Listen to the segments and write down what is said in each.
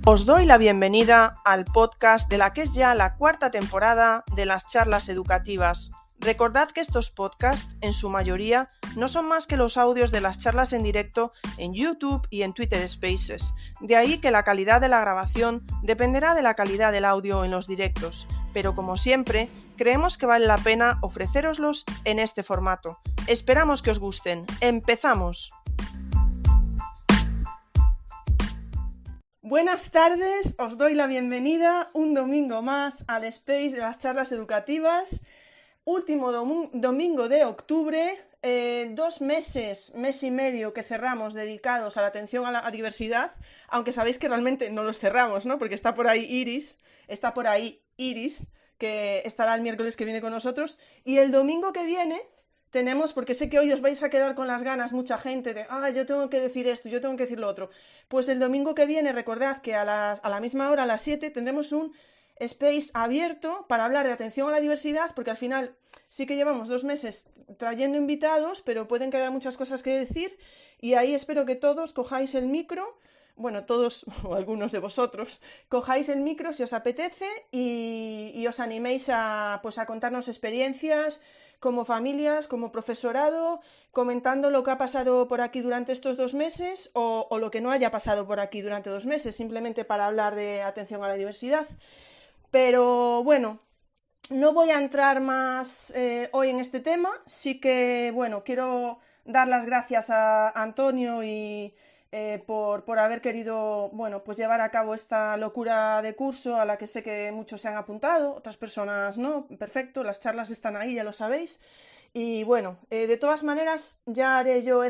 Os doy la bienvenida al podcast de la que es ya la cuarta temporada de las charlas educativas. Recordad que estos podcasts, en su mayoría, no son más que los audios de las charlas en directo en YouTube y en Twitter Spaces. De ahí que la calidad de la grabación dependerá de la calidad del audio en los directos. Pero como siempre, creemos que vale la pena ofrecéroslos en este formato. Esperamos que os gusten. ¡Empezamos! Buenas tardes, os doy la bienvenida un domingo más al Space de las charlas educativas. Último domingo de octubre, 2 meses, mes y medio que cerramos dedicados a la atención a la diversidad, aunque sabéis que realmente no los cerramos, ¿no? Porque está por ahí Iris, que estará el miércoles que viene con nosotros, y el domingo que viene tenemos, porque sé que hoy os vais a quedar con las ganas mucha gente de, yo tengo que decir esto, yo tengo que decir lo otro, pues el domingo que viene recordad que a la misma hora, a las 7, tendremos un space abierto para hablar de atención a la diversidad, porque al final sí que llevamos 2 meses trayendo invitados, pero pueden quedar muchas cosas que decir, y ahí espero que todos cojáis el micro, bueno, todos o algunos de vosotros, cojáis el micro si os apetece y os animéis a contarnos experiencias como familias, como profesorado, comentando lo que ha pasado por aquí durante estos 2 meses o lo que no haya pasado por aquí durante 2 meses, simplemente para hablar de atención a la diversidad. Pero bueno, no voy a entrar más hoy en este tema, sí que, bueno, quiero dar las gracias a Antonio y por haber querido, bueno, pues llevar a cabo esta locura de curso a la que sé que muchos se han apuntado, otras personas no, perfecto, las charlas están ahí, ya lo sabéis, y bueno, de todas maneras ya daré yo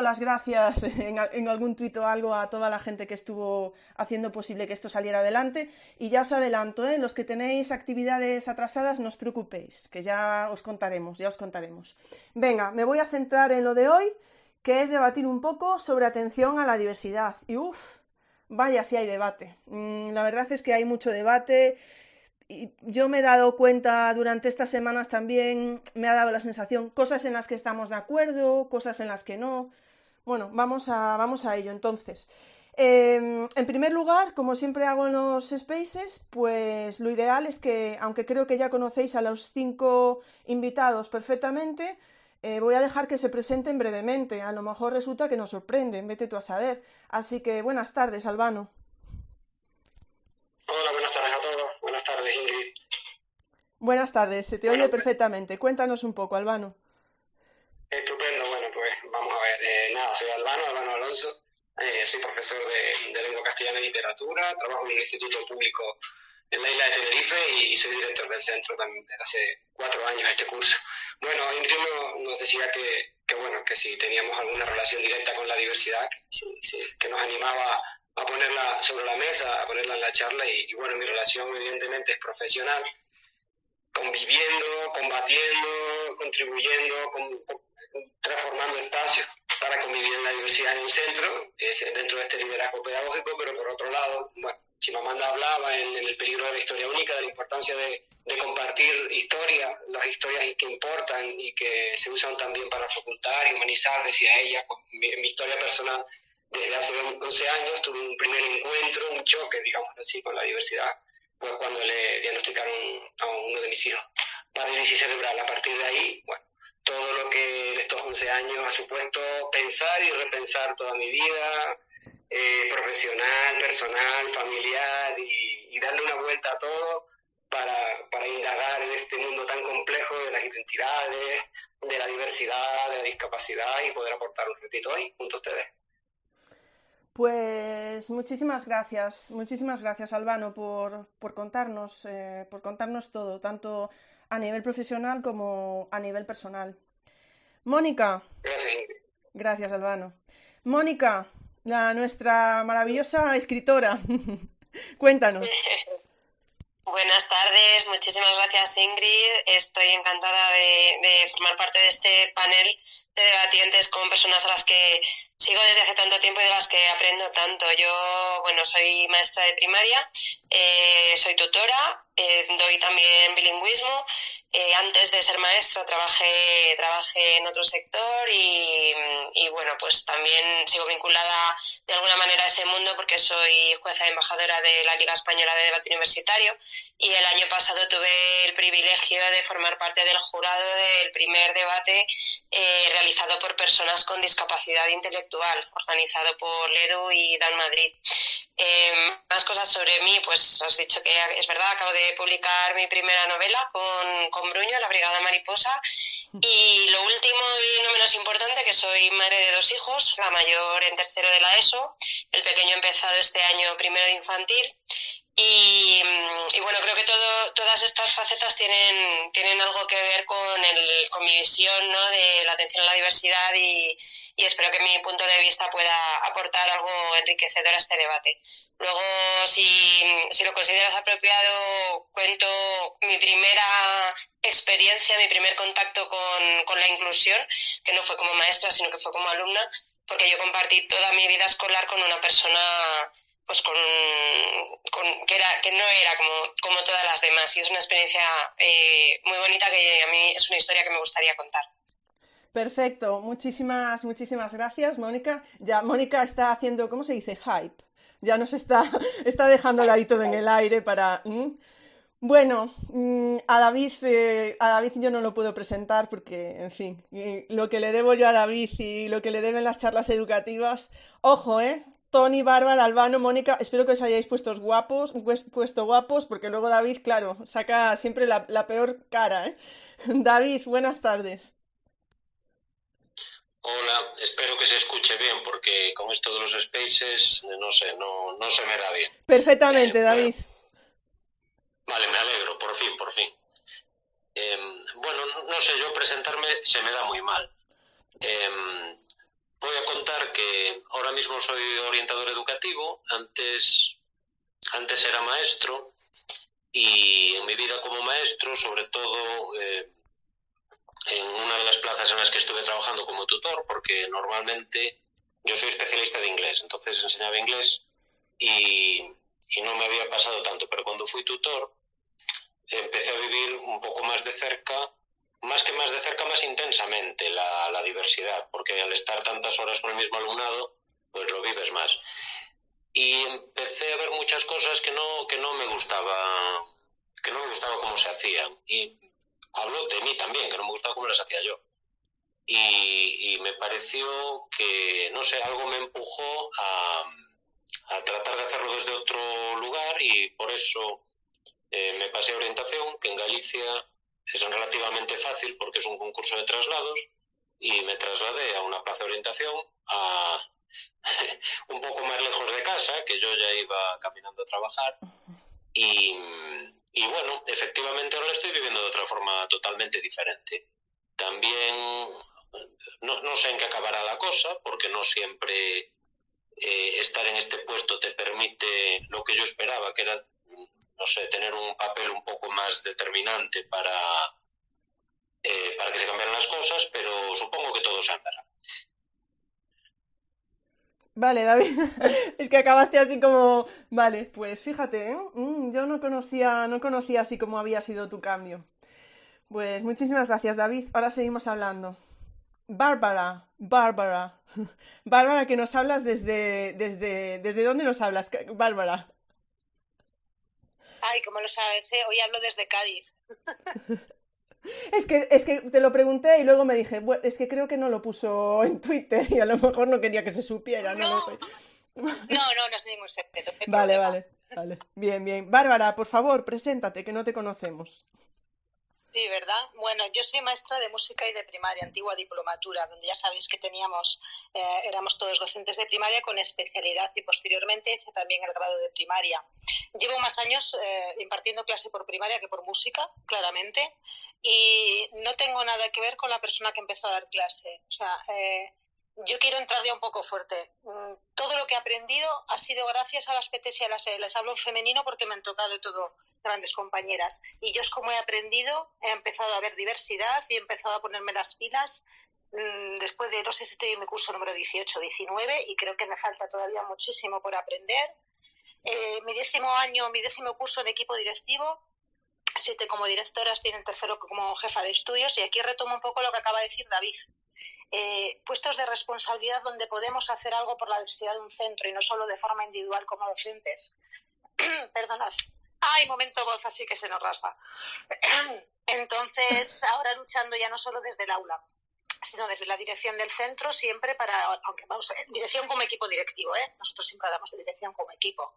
las gracias en algún tuit o algo a toda la gente que estuvo haciendo posible que esto saliera adelante, y ya os adelanto, los que tenéis actividades atrasadas no os preocupéis, que ya os contaremos. Venga, me voy a centrar en lo de hoy, que es debatir un poco sobre atención a la diversidad. Y vaya si hay debate. La verdad es que hay mucho debate. Y yo me he dado cuenta durante estas semanas también, me ha dado la sensación, cosas en las que estamos de acuerdo, cosas en las que no. Bueno, vamos a ello entonces. En primer lugar, como siempre hago en los spaces, pues lo ideal es que, aunque creo que ya conocéis a los 5 invitados perfectamente, voy a dejar que se presenten brevemente. A lo mejor resulta que nos sorprenden, vete tú a saber. Así que buenas tardes, Albano. Hola, buenas tardes a todos. Buenas tardes, Ingrid. Buenas tardes, se te oye perfectamente. Cuéntanos un poco, Albano. Estupendo, bueno, pues vamos a ver. Soy Albano Alonso. Soy profesor de lengua castellana y literatura. Trabajo en un instituto público en la isla de Tenerife y soy director del centro también desde hace 4 años este curso. Bueno, Ingrid nos decía que si teníamos alguna relación directa con la diversidad, que nos animaba a ponerla sobre la mesa, a ponerla en la charla y bueno, mi relación evidentemente es profesional, conviviendo, combatiendo, contribuyendo, transformando espacios para convivir en la diversidad en el centro, dentro de este liderazgo pedagógico, pero por otro lado, bueno, Chimamanda hablaba en el peligro de la historia única, de la importancia de compartir las historias que importan y que se usan también para facultar y humanizar, decía ella. Pues, mi historia personal, desde hace 11 años tuve un primer encuentro, un choque, digamos así, con la diversidad, pues cuando le diagnosticaron a uno de mis hijos parálisis cerebral. A partir de ahí, bueno, todo lo que en estos 11 años ha supuesto pensar y repensar toda mi vida, profesional, personal, familiar, y darle una vuelta a todo para indagar en este mundo tan complejo de las identidades, de la diversidad, de la discapacidad y poder aportar un ratito hoy junto a ustedes. Pues muchísimas gracias Albano por contarnos todo, tanto a nivel profesional como a nivel personal. Mónica. Gracias, Ingrid. Gracias, Albano. Mónica, nuestra maravillosa escritora. Cuéntanos. Buenas tardes, muchísimas gracias, Ingrid. Estoy encantada de formar parte de este panel de debatientes con personas a las que sigo desde hace tanto tiempo y de las que aprendo tanto. Yo, soy maestra de primaria, soy tutora, doy también bilingüismo. Antes de ser maestra trabajé en otro sector y bueno, pues también sigo vinculada de alguna manera a ese mundo porque soy jueza embajadora de la Liga Española de Debate Universitario y el año pasado tuve el privilegio de formar parte del jurado del primer debate realizado por personas con discapacidad intelectual, organizado por LEDU y Dan Madrid. Más cosas sobre mí, pues os he dicho que es verdad, acabo de publicar mi primera novela con Bruño, La Brigada Mariposa, y lo último y no menos importante, que soy madre de 2 hijos, la mayor en tercero de la ESO, el pequeño ha empezado este año primero de infantil, y bueno, creo que todas estas facetas tienen algo que ver con mi visión, ¿no?, de la atención a la diversidad y espero que mi punto de vista pueda aportar algo enriquecedor a este debate. Luego, si lo consideras apropiado, cuento mi primera experiencia, mi primer contacto con la inclusión, que no fue como maestra, sino que fue como alumna, porque yo compartí toda mi vida escolar con una persona pues que no era como todas las demás, y es una experiencia muy bonita que a mí es una historia que me gustaría contar. Perfecto, muchísimas gracias, Mónica. Ya Mónica está haciendo, ¿cómo se dice? Hype. Ya nos está dejándolo ahí todo en el aire para... Bueno, a David yo no lo puedo presentar porque, en fin, lo que le debo yo a David y lo que le deben las charlas educativas, ojo, Tony, Bárbara, Albano, Mónica, espero que os hayáis puesto guapos, porque luego David, claro, saca siempre la peor cara, David, buenas tardes. Hola, espero que se escuche bien porque con esto de los spaces, no sé, no se me da bien. Perfectamente, David. Vale, me alegro, por fin. Bueno, no sé, yo presentarme se me da muy mal. Voy a contar que ahora mismo soy orientador educativo, antes era maestro y en mi vida como maestro, sobre todo... en una de las plazas en las que estuve trabajando como tutor, porque normalmente yo soy especialista de inglés, entonces enseñaba inglés y no me había pasado tanto, pero cuando fui tutor empecé a vivir un poco más de cerca, más intensamente la diversidad, porque al estar tantas horas con el mismo alumnado, pues lo vives más. Y empecé a ver muchas cosas que no me gustaba cómo se hacían. Y hablo de mí también, que no me gustaba cómo las hacía yo. Y me pareció que, no sé, algo me empujó a tratar de hacerlo desde otro lugar y por eso me pasé a orientación, que en Galicia es relativamente fácil porque es un concurso de traslados, y me trasladé a una plaza de orientación un poco más lejos de casa, que yo ya iba caminando a trabajar. Y bueno, efectivamente ahora lo estoy viviendo de otra forma totalmente diferente. También no sé en qué acabará la cosa, porque no siempre estar en este puesto te permite lo que yo esperaba, que era, no sé, tener un papel un poco más determinante para que se cambiaran las cosas, pero supongo que todo se andará. Vale, David, es que acabaste así como... Vale, pues fíjate, yo no conocía así como había sido tu cambio. Pues muchísimas gracias, David. Ahora seguimos hablando. Bárbara, que nos hablas ¿desde dónde nos hablas, Bárbara? Ay, ¿cómo lo sabes? Hoy hablo desde Cádiz. Es que te lo pregunté y luego me dije, bueno, es que creo que no lo puso en Twitter y a lo mejor no quería que se supiera, no lo sé. No es ningún secreto. Vale. Bien. Bárbara, por favor, preséntate, que no te conocemos. Sí, ¿verdad? Bueno, yo soy maestra de música y de primaria, antigua diplomatura, donde ya sabéis que éramos todos docentes de primaria con especialidad y posteriormente hice también el grado de primaria. Llevo más años impartiendo clase por primaria que por música, claramente, y no tengo nada que ver con la persona que empezó a dar clase. O sea, yo quiero entrar ya un poco fuerte. Todo lo que he aprendido ha sido gracias a las PTs y a las E. Les hablo en femenino porque me han tocado todo grandes compañeras. Y yo es como he aprendido, he empezado a ver diversidad y he empezado a ponerme las pilas después de, no sé si estoy en mi curso número 18, 19 y creo que me falta todavía muchísimo por aprender. Mi décimo curso en equipo directivo 7 como directora, estoy en el tercero como jefa de estudios, y aquí retomo un poco lo que acaba de decir David. Puestos de responsabilidad donde podemos hacer algo por la diversidad de un centro y no solo de forma individual como docentes. Perdonad. Ay, momento voz, así que se nos raspa. Entonces, ahora luchando ya no solo desde el aula, sino desde la dirección del centro, siempre aunque vamos, dirección como equipo directivo, nosotros siempre hablamos de dirección como equipo.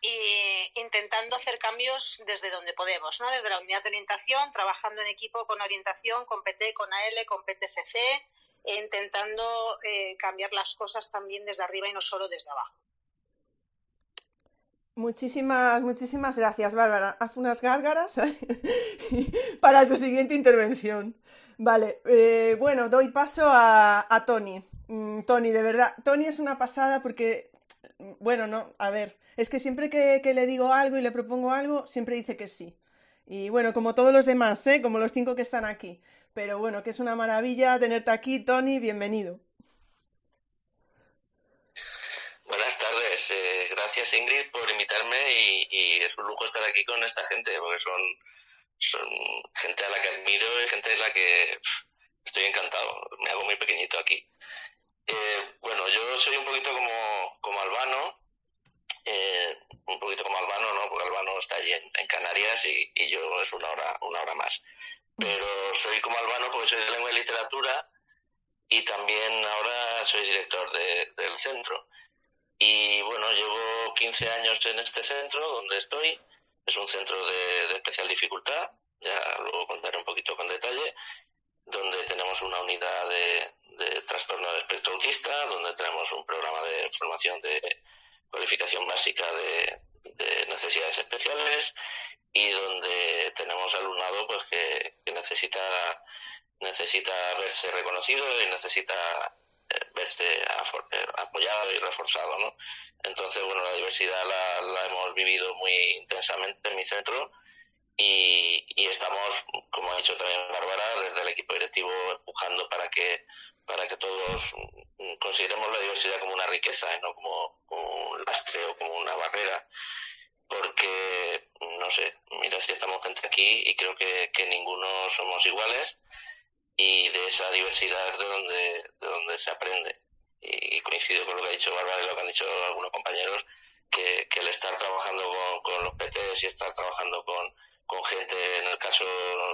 Y intentando hacer cambios desde donde podemos, ¿no? Desde la unidad de orientación, trabajando en equipo con orientación, con PT, con AL, con PTSC, e intentando cambiar las cosas también desde arriba y no solo desde abajo. Muchísimas gracias, Bárbara. Haz unas gárgaras para tu siguiente intervención. Vale, bueno, doy paso a Toni. Toni, de verdad, Toni es una pasada porque, bueno, no, a ver, es que siempre que le digo algo y le propongo algo, siempre dice que sí. Y bueno, como todos los demás, como los 5 que están aquí. Pero bueno, que es una maravilla tenerte aquí, Toni, bienvenido. Buenas tardes, gracias Ingrid por invitarme y es un lujo estar aquí con esta gente porque son gente a la que admiro y gente a la que estoy encantado, me hago muy pequeñito aquí. Bueno, yo soy un poquito como Albano, ¿no? Porque Albano está allí en Canarias y yo es una hora más. Pero soy como Albano porque soy de lengua y literatura y también ahora soy director del centro. Y bueno, llevo 15 años en este centro donde estoy. Es un centro de especial dificultad, ya luego contaré un poquito con detalle, donde tenemos una unidad de trastorno del espectro autista, donde tenemos un programa de formación de cualificación básica de necesidades especiales y donde tenemos alumnado pues que necesita verse reconocido y necesita verse apoyado y reforzado, ¿no? Entonces, bueno, la diversidad la hemos vivido muy intensamente en mi centro y estamos, como ha dicho también Bárbara, desde el equipo directivo empujando para que todos consideremos la diversidad como una riqueza y no como un lastre o como una barrera, porque, no sé, mira si estamos gente aquí y creo que ninguno somos iguales. Y de esa diversidad es de donde se aprende. Y coincido con lo que ha dicho Bárbara y lo que han dicho algunos compañeros, que el estar trabajando con los PTs y estar trabajando con gente, en el caso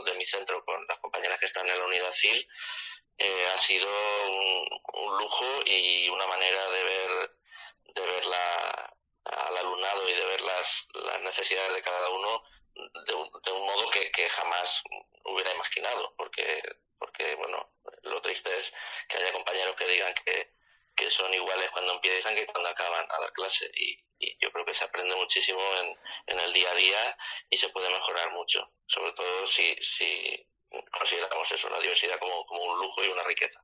de mi centro, con las compañeras que están en la unidad CIL, ha sido un lujo y una manera de ver al alumnado y de ver las necesidades de cada uno de un modo que jamás hubiera imaginado, porque bueno, lo triste es que haya compañeros que digan que son iguales cuando empiezan que cuando acaban a dar clase y yo creo que se aprende muchísimo en el día a día y se puede mejorar mucho, sobre todo si consideramos eso, la diversidad como un lujo y una riqueza.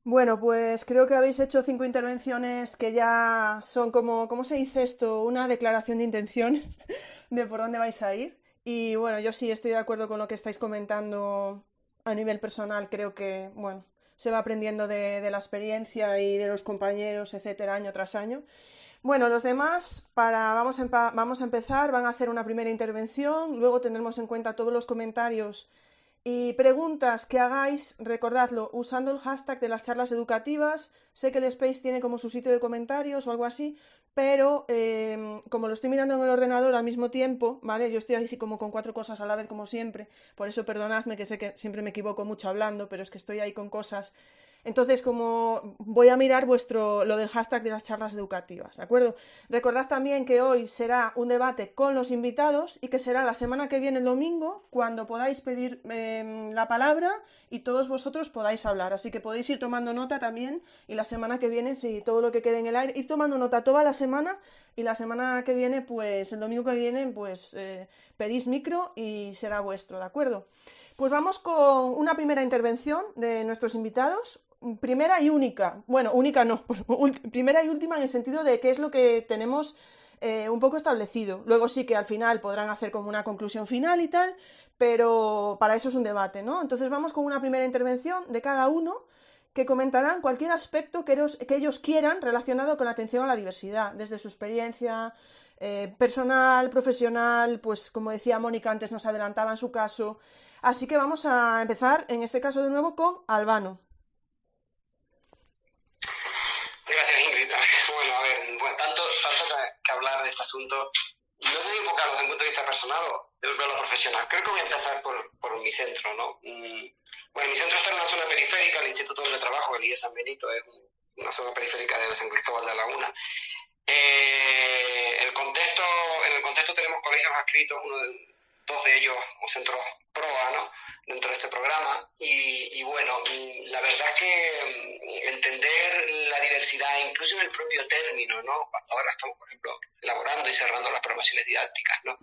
Bueno, pues creo que habéis hecho 5 intervenciones que ya son como, ¿cómo se dice esto? Una declaración de intenciones de por dónde vais a ir. Y bueno, yo sí estoy de acuerdo con lo que estáis comentando a nivel personal. Creo que, bueno, se va aprendiendo de la experiencia y de los compañeros, etcétera, año tras año. Bueno, los demás, vamos a empezar, van a hacer una primera intervención, luego tendremos en cuenta todos los comentarios y preguntas que hagáis, recordadlo, usando el hashtag de las charlas educativas. Sé que el Space tiene como su sitio de comentarios o algo así, pero como lo estoy mirando en el ordenador al mismo tiempo, ¿vale? Yo estoy así como con 4 cosas a la vez como siempre, por eso perdonadme que sé que siempre me equivoco mucho hablando, pero es que estoy ahí con cosas. Entonces, como voy a mirar lo del hashtag de las charlas educativas, ¿de acuerdo? Recordad también que hoy será un debate con los invitados y que será la semana que viene, el domingo, cuando podáis pedir la palabra y todos vosotros podáis hablar. Así que podéis ir tomando nota también y la semana que viene, si todo lo que quede en el aire, ir tomando nota toda la semana y la semana que viene, pues el domingo que viene, pues pedís micro y será vuestro, ¿de acuerdo? Pues vamos con una primera intervención de nuestros invitados. Primera y única, bueno, única no, primera y última en el sentido de qué es lo que tenemos un poco establecido. Luego sí que al final podrán hacer como una conclusión final y tal, pero para eso es un debate, ¿no? Entonces vamos con una primera intervención de cada uno que comentarán cualquier aspecto que ellos quieran relacionado con la atención a la diversidad, desde su experiencia personal, profesional, pues como decía Mónica antes, nos adelantaba en su caso. Así que vamos a empezar, en este caso de nuevo, con Albano. Gracias, Ingrid. Bueno, a ver, tanto que hablar de este asunto. No sé si enfocarlo desde un punto de vista personal o desde lo profesional. Creo que voy a empezar por mi centro, ¿no? Bueno, mi centro está en una zona periférica, el instituto donde trabajo, el IE San Benito, es una zona periférica de San Cristóbal de la Laguna. En el contexto tenemos colegios adscritos, dos de ellos o centros PROA, ¿no?, dentro de este programa, y bueno, la verdad es que entender la diversidad, incluso en el propio término, ¿no?, cuando ahora estamos, por ejemplo, elaborando y cerrando las programaciones didácticas, ¿no?,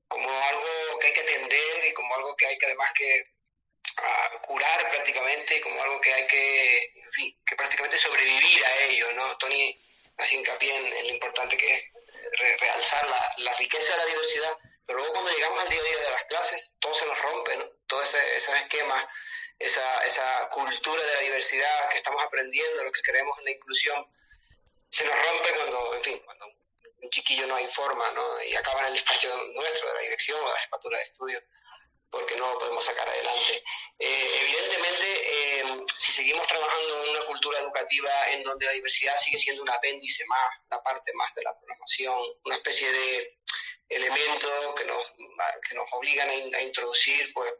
como algo que hay que atender y como algo que hay que además que curar prácticamente, y como algo que hay que, en fin, que prácticamente sobrevivir a ello, ¿no? Tony hace hincapié en lo importante que es realzar la riqueza de la diversidad, pero luego cuando llegamos al día a día de las clases, todo se nos rompe, ¿no? Todos esos esquemas, esa cultura de la diversidad que estamos aprendiendo, los que creemos en la inclusión, se nos rompe cuando un chiquillo no hay forma, ¿no?, y acaba en el despacho nuestro, de la dirección o de la jefatura de estudio, porque no lo podemos sacar adelante. Evidentemente, si seguimos trabajando en una cultura educativa en donde la diversidad sigue siendo un apéndice más, una parte más de la programación, una especie de elemento que nos obligan a introducir, pues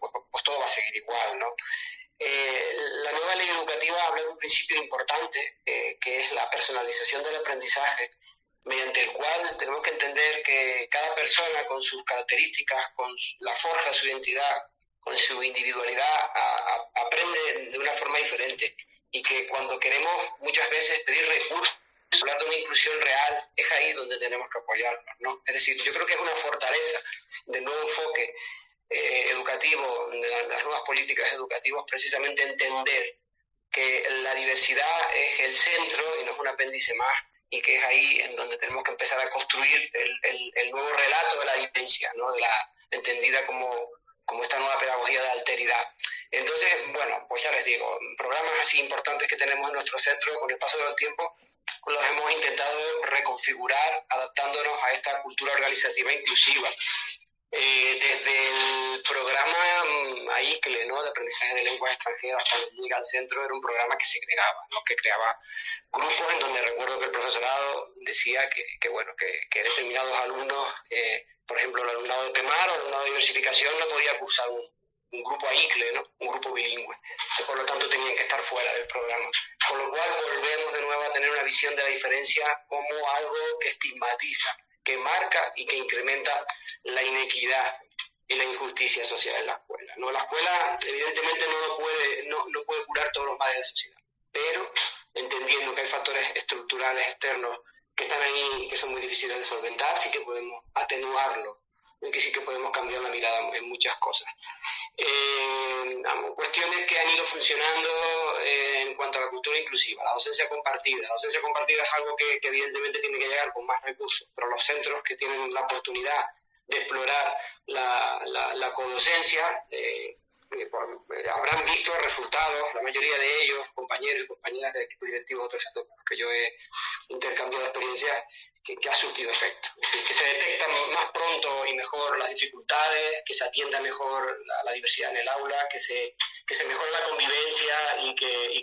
todo va a seguir igual, ¿no? La nueva ley educativa habla de un principio importante, que es la personalización del aprendizaje, mediante el cual tenemos que entender que cada persona, con sus características, con la forja de su identidad, con su individualidad, aprende de una forma diferente, y que cuando queremos muchas veces pedir recursos, hablar de una inclusión real, es ahí donde tenemos que apoyarnos, ¿no? Es decir, yo creo que es una fortaleza del nuevo enfoque educativo, de las nuevas políticas educativas, precisamente entender que la diversidad es el centro y no es un apéndice más, y que es ahí en donde tenemos que empezar a construir el nuevo relato de la diferencia, ¿no?, entendida como esta nueva pedagogía de alteridad. Entonces, bueno, pues ya les digo, programas así importantes que tenemos en nuestro centro, con el paso del tiempo, los hemos intentado reconfigurar adaptándonos a esta cultura organizativa inclusiva. Desde el programa AICLE, ¿no?, de aprendizaje de lenguas extranjeras, cuando llega al centro, era un programa que segregaba, ¿no?, que creaba grupos en donde recuerdo que el profesorado decía que determinados alumnos, por ejemplo el alumnado de PEMAR o el alumnado de diversificación, no podía cursar un grupo AICLE, ¿no?, un grupo bilingüe, que por lo tanto tenían que estar fuera del programa. Con lo cual volvemos de nuevo a tener una visión de la diferencia como algo que estigmatiza, que marca y que incrementa la inequidad y la injusticia social en la escuela, ¿no? La escuela evidentemente no puede curar todos los males de la sociedad, pero entendiendo que hay factores estructurales externos que están ahí y que son muy difíciles de solventar, sí que podemos atenuarlo, y que sí que podemos cambiar la mirada en muchas cosas. Cuestiones que han ido funcionando en cuanto a la cultura inclusiva, la docencia compartida. La docencia compartida es algo que evidentemente tiene que llegar con más recursos, pero los centros que tienen la oportunidad de explorar la codocencia habrán visto resultados, la mayoría de ellos, compañeros y compañeras del equipo directivo de otros centros con los que yo he intercambiado experiencias, que ha surtido efecto. Es decir, que se detectan más pronto y mejor las dificultades, que se atienda mejor la diversidad en el aula, que se mejore la convivencia y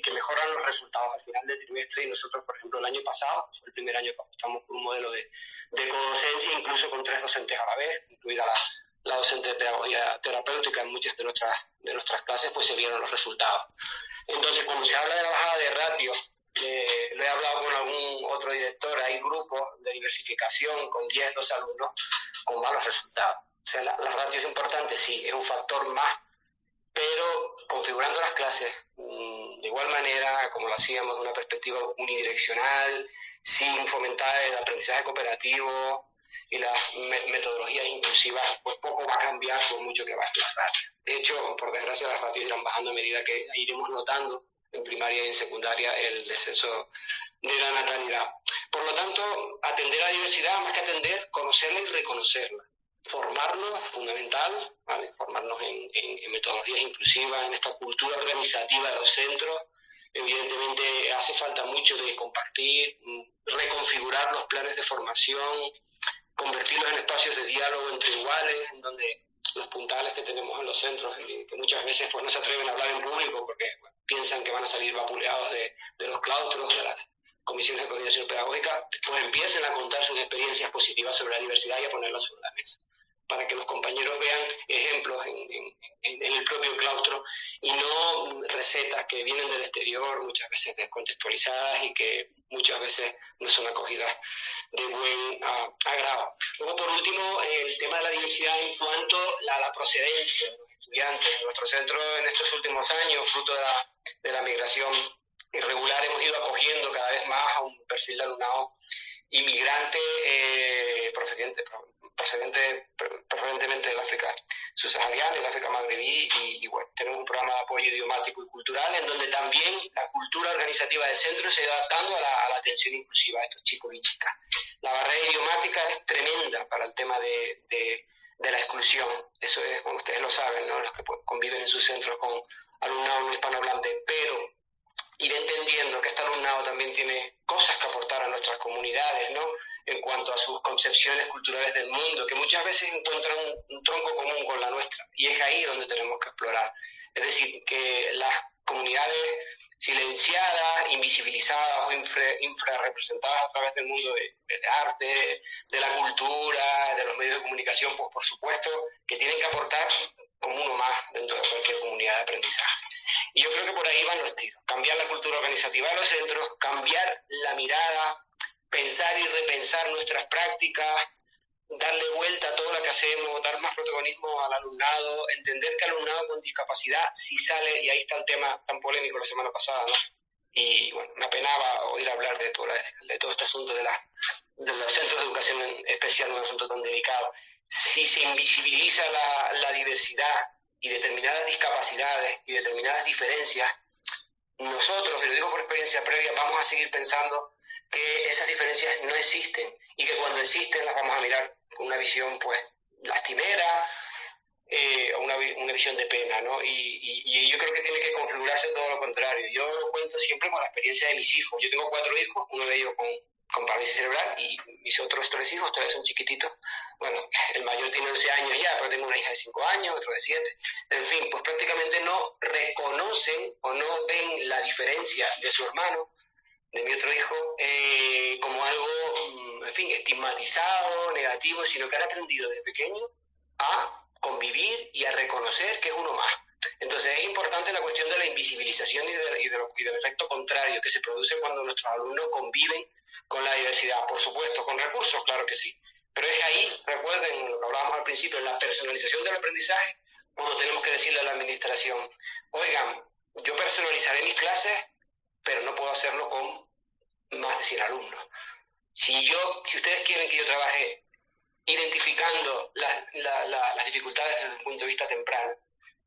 que mejoran los resultados al final del trimestre. Y nosotros, por ejemplo, el año pasado, fue el primer año que apostamos por un modelo de codocencia, incluso con 3 docentes a la vez, incluida la docente de pedagogía terapéutica en muchas de nuestras clases, pues se vieron los resultados. Entonces, cuando se habla de la bajada de ratios, lo he hablado con algún otro director, hay grupos de diversificación con 10, 12 alumnos con malos resultados. O sea, las ratios importantes sí, es un factor más, pero configurando las clases de igual manera como lo hacíamos de una perspectiva unidireccional, sin fomentar el aprendizaje cooperativo y las metodologías inclusivas, pues poco va a cambiar por mucho que bajen las ratios. De hecho, por desgracia, las ratios irán bajando a medida que iremos notando en primaria y en secundaria el descenso de la natalidad. Por lo tanto, atender a la diversidad, más que atender, conocerla y reconocerla. Formarnos, fundamental, ¿vale? Formarnos en metodologías inclusivas, en esta cultura organizativa de los centros, Evidentemente hace falta mucho de compartir, reconfigurar los planes de formación, convertirlos en espacios de diálogo entre iguales, en donde los puntales que tenemos en los centros, que muchas veces pues, no se atreven a hablar en público porque piensan que van a salir vapuleados de los claustros, de las comisiones de coordinación pedagógica, pues empiecen a contar sus experiencias positivas sobre la diversidad y a ponerlas sobre la mesa, para que los compañeros vean ejemplos en el propio claustro y no recetas que vienen del exterior, muchas veces descontextualizadas y que muchas veces no son acogidas de buen agrado. Luego, por último, el tema de la diversidad en cuanto a la procedencia de los estudiantes. En nuestro centro, en estos últimos años, fruto de la migración irregular, hemos ido acogiendo cada vez más a un perfil de alumnado inmigrante preferentemente del África subsahariana, del África magrebí, y bueno, tenemos un programa de apoyo idiomático y cultural en donde también la cultura organizativa del centro se va adaptando a la atención inclusiva a estos chicos y chicas. La barrera idiomática es tremenda para el tema de la exclusión. Eso es, bueno, ustedes lo saben, ¿no? Los que conviven en sus centros con alumnado no hispanohablante, pero ir entendiendo que este alumnado también tiene cosas que aportar a nuestras comunidades, ¿no? En cuanto a sus concepciones culturales del mundo, que muchas veces encuentran un tronco común con la nuestra, y es ahí donde tenemos que explorar. Es decir, que las comunidades silenciadas, invisibilizadas o infrarrepresentadas a través del mundo del arte, de la cultura, de los medios de comunicación, pues por supuesto que tienen que aportar como uno más dentro de cualquier comunidad de aprendizaje. Y yo creo que por ahí van los tiros. Cambiar la cultura organizativa de los centros, cambiar la mirada, pensar y repensar nuestras prácticas, darle vuelta a todo lo que hacemos, dar más protagonismo al alumnado, entender que el alumnado con discapacidad, si sale, y ahí está el tema tan polémico la semana pasada, ¿no? Y bueno, me apenaba oír hablar de todo este asunto de los centros de educación especial, un asunto tan delicado. Si se invisibiliza la diversidad y determinadas discapacidades y determinadas diferencias, nosotros, y lo digo por experiencia previa, vamos a seguir pensando que esas diferencias no existen y que cuando existen las vamos a mirar con una visión pues lastimera o una visión de pena, ¿no? Y yo creo que tiene que configurarse todo lo contrario. Yo lo cuento siempre con la experiencia de mis hijos. Yo tengo 4 hijos, uno de ellos con parálisis cerebral y mis otros 3 hijos todavía son chiquititos. Bueno, el mayor tiene 11 años ya, pero tengo una hija de 5 años, otro de 7. En fin, pues prácticamente no reconocen o no ven la diferencia de su hermano, de mi otro hijo, como algo, en fin, estigmatizado, negativo, sino que han aprendido desde pequeño a convivir y a reconocer que es uno más. Entonces es importante la cuestión de la invisibilización y del efecto contrario que se produce cuando nuestros alumnos conviven con la diversidad. Por supuesto, con recursos, claro que sí. Pero es ahí, recuerden lo que hablábamos al principio, en la personalización del aprendizaje, cuando tenemos que decirle a la administración, oigan, yo personalizaré mis clases, pero no puedo hacerlo con más de 100 alumnos. Si ustedes quieren que yo trabaje identificando las dificultades desde un punto de vista temprano,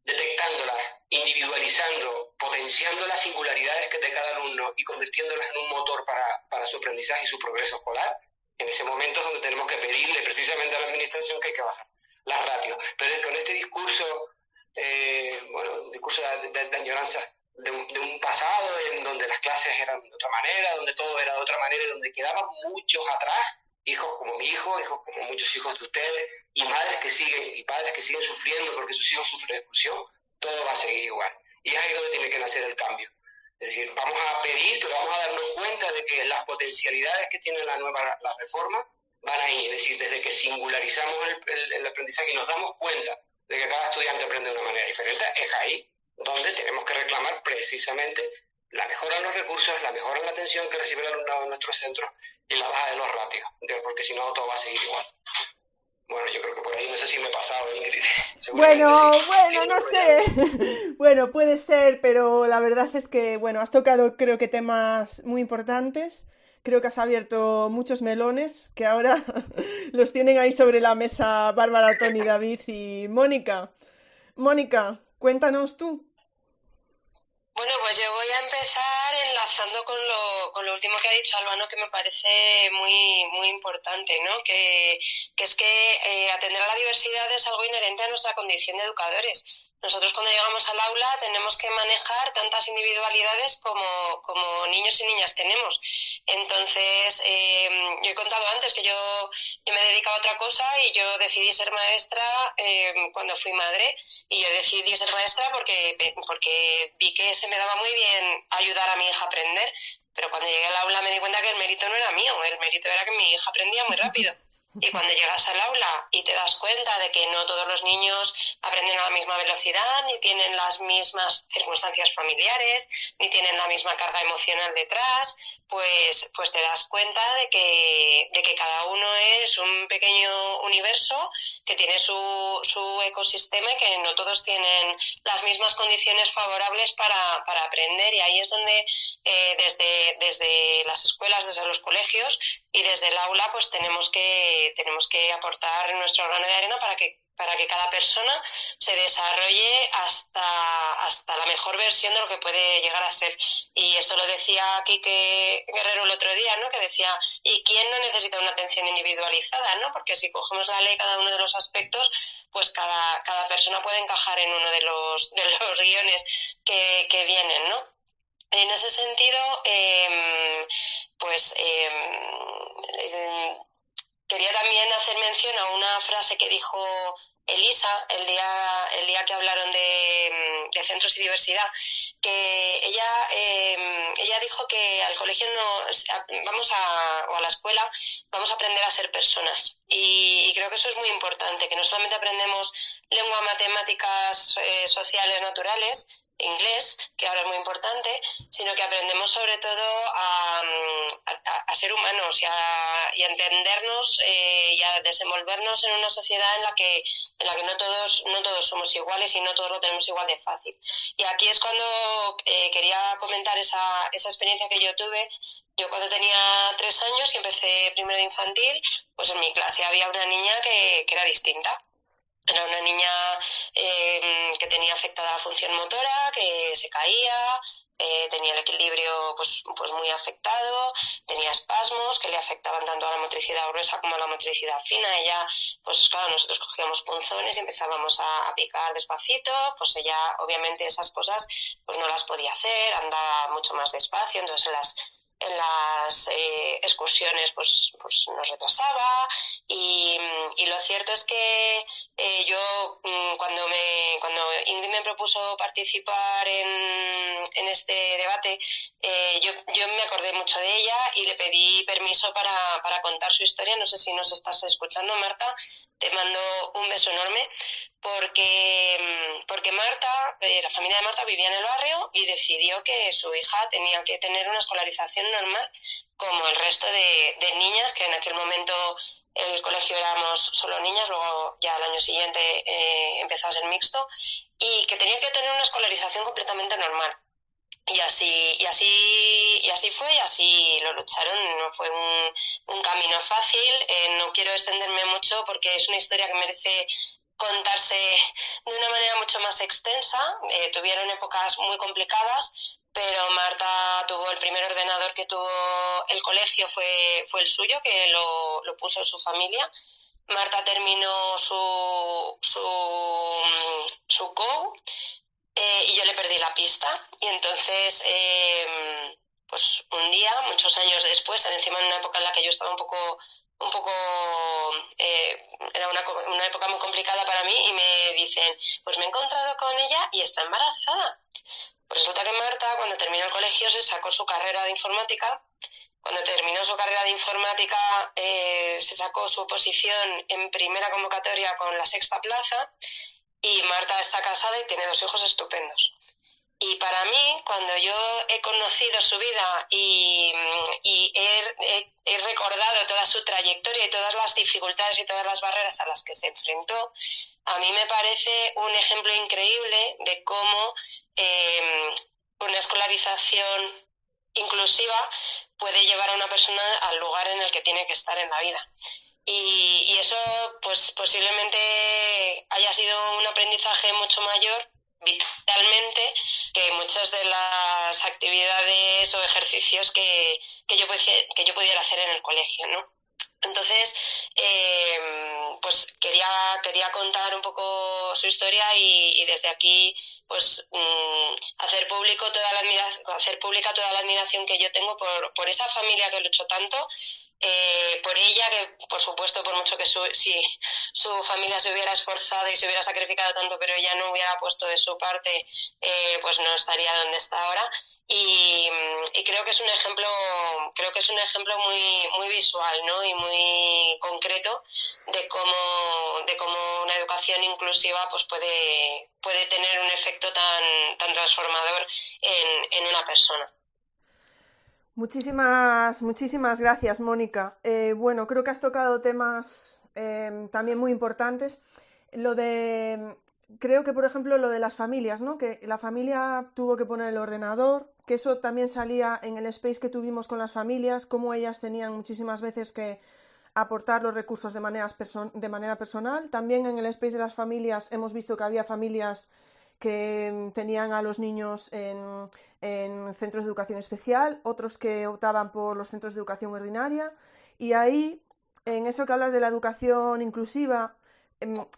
detectándolas, individualizando, potenciando las singularidades de cada alumno y convirtiéndolas en un motor para su aprendizaje y su progreso escolar, en ese momento es donde tenemos que pedirle precisamente a la administración que hay que bajar las ratios. Pero con este discurso, un discurso de añoranza de un pasado en donde las clases eran de otra manera, donde todo era de otra manera, y donde quedaban muchos atrás, hijos como mi hijo, hijos como muchos hijos de ustedes, y madres y padres que siguen sufriendo porque sus hijos sufren exclusión, todo va a seguir igual. Y es ahí donde tiene que nacer el cambio. Es decir, vamos a pedir, pero vamos a darnos cuenta de que las potencialidades que tiene la reforma van ahí. Es decir, desde que singularizamos el aprendizaje y nos damos cuenta de que cada estudiante aprende de una manera diferente, es ahí donde tenemos que reclamar precisamente la mejora en los recursos, la mejora en la atención que recibe el alumnado en nuestros centros y la baja de los ratios, porque si no todo va a seguir igual. Bueno, yo creo que por ahí no sé si me he pasado, Ingrid. Bueno, sí. No sé. Bueno, puede ser, pero la verdad es que, has tocado creo que temas muy importantes. Creo que has abierto muchos melones que ahora los tienen ahí sobre la mesa Bárbara, Tony, David y Mónica. Mónica, cuéntanos tú. Bueno, pues yo voy a empezar enlazando con lo último que ha dicho Alba, ¿no? Que me parece muy, muy importante, ¿no? Que es que atender a la diversidad es algo inherente a nuestra condición de educadores. nosotros cuando llegamos al aula tenemos que manejar tantas individualidades como niños y niñas tenemos. Entonces, yo he contado antes que yo me dedicaba a otra cosa y yo decidí ser maestra cuando fui madre, y yo decidí ser maestra porque vi que se me daba muy bien ayudar a mi hija a aprender, pero cuando llegué al aula me di cuenta que el mérito no era mío, el mérito era que mi hija aprendía muy rápido. Y cuando llegas al aula y te das cuenta de que no todos los niños aprenden a la misma velocidad, ni tienen las mismas circunstancias familiares, ni tienen la misma carga emocional detrás, pues te das cuenta de que cada uno es un pequeño universo que tiene su ecosistema y que no todos tienen las mismas condiciones favorables para aprender. Y ahí es donde desde las escuelas, desde los colegios y desde el aula, pues tenemos que aportar nuestro grano de arena para que cada persona se desarrolle hasta la mejor versión de lo que puede llegar a ser. Y esto lo decía Quique Guerrero el otro día, ¿no? Que decía, ¿y quién no necesita una atención individualizada, ¿no? Porque si cogemos la ley, cada uno de los aspectos, pues cada persona puede encajar en uno de los guiones que vienen, ¿no? En ese sentido, quería también hacer mención a una frase que dijo Elisa el día que hablaron de centros y diversidad, que ella dijo que al colegio o a la escuela vamos a aprender a ser personas, y creo que eso es muy importante, que no solamente aprendemos lengua, matemáticas, sociales, naturales, inglés, que ahora es muy importante, sino que aprendemos sobre todo a ser humanos y a entendernos y a desenvolvernos en una sociedad en la que no todos somos iguales y no todos lo tenemos igual de fácil. Y aquí es cuando quería comentar esa experiencia que yo tuve. Yo cuando tenía 3 años y empecé primero de infantil, pues en mi clase había una niña que era distinta. Era una niña que tenía afectada la función motora, que se caía, tenía el equilibrio pues muy afectado, tenía espasmos que le afectaban tanto a la motricidad gruesa como a la motricidad fina. Ella, pues claro, nosotros cogíamos punzones y empezábamos a picar despacito, pues ella obviamente esas cosas pues no las podía hacer, andaba mucho más despacio, entonces en las excursiones pues nos retrasaba, y lo cierto es que yo cuando Ingrid me propuso participar en este debate, yo me acordé mucho de ella y le pedí permiso para contar su historia. No sé si nos estás escuchando, Marta, te mando un beso enorme, porque Marta, la familia de Marta vivía en el barrio y decidió que su hija tenía que tener una escolarización normal como el resto de niñas, que en aquel momento el colegio éramos solo niñas, luego ya al año siguiente empezó a ser mixto, y que tenía que tener una escolarización completamente normal. Y así fue, y así lo lucharon. No fue un camino fácil. No quiero extenderme mucho porque es una historia que merece contarse de una manera mucho más extensa. Tuvieron épocas muy complicadas, pero Marta tuvo el primer ordenador que tuvo el colegio, fue el suyo, que lo puso su familia. Marta terminó su COU, y yo le perdí la pista, y entonces pues un día, muchos años después, encima en una época en la que yo estaba un poco era una época muy complicada para mí, y me dicen, pues me he encontrado con ella y está embarazada. Pues resulta que Marta, cuando terminó el colegio, se sacó su carrera de informática. Cuando terminó su carrera de informática, se sacó su oposición en primera convocatoria con la 6ª plaza, y Marta está casada y tiene 2 hijos estupendos. Y para mí, cuando yo he conocido su vida y he recordado toda su trayectoria y todas las dificultades y todas las barreras a las que se enfrentó, a mí me parece un ejemplo increíble de cómo una escolarización inclusiva puede llevar a una persona al lugar en el que tiene que estar en la vida. Y eso pues posiblemente haya sido un aprendizaje mucho mayor vitalmente que muchas de las actividades o ejercicios que yo pudiera hacer en el colegio, ¿no? Entonces, pues quería contar un poco su historia y desde aquí pues hacer pública toda la admiración que yo tengo por esa familia que luchó tanto, por ella, que por supuesto, por mucho que si su familia se hubiera esforzado y se hubiera sacrificado tanto, pero ella no hubiera puesto de su parte, pues no estaría donde está ahora. Y creo que es un ejemplo muy visual, ¿no? Y muy concreto de cómo una educación inclusiva pues puede tener un efecto tan transformador en una persona. Muchísimas gracias, Mónica. Bueno, creo que has tocado temas también muy importantes. Creo que, por ejemplo, lo de las familias, ¿no? Que la familia tuvo que poner el ordenador, que eso también salía en el space que tuvimos con las familias, cómo ellas tenían muchísimas veces que aportar los recursos de manera personal. También en el space de las familias hemos visto que había familias que tenían a los niños en centros de educación especial, otros que optaban por los centros de educación ordinaria, y ahí, en eso que hablas de la educación inclusiva,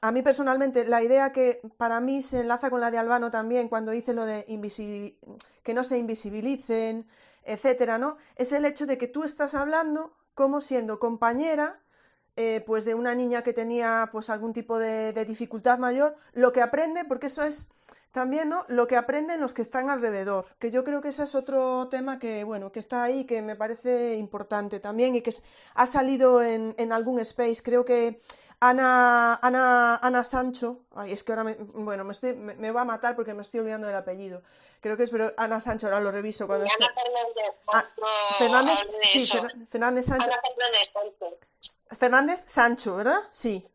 a mí personalmente la idea que para mí se enlaza con la de Albano también cuando dice lo de que no se invisibilicen, etcétera, ¿no? Es el hecho de que tú estás hablando como siendo compañera pues de una niña que tenía pues algún tipo de dificultad mayor, lo que aprende, porque eso es también, ¿no? Lo que aprenden los que están alrededor, que yo creo que ese es otro tema que, bueno, que está ahí, que me parece importante también y que ha salido en algún space. Creo que Ana Sancho, ay, es que ahora me va a matar porque me estoy olvidando del apellido. Creo que es, pero Ana Sancho, ahora lo reviso cuando Ana Fernández. Fernández Sancho. Ana Fernández Sancho. Fernández Sancho, ¿verdad? Sí.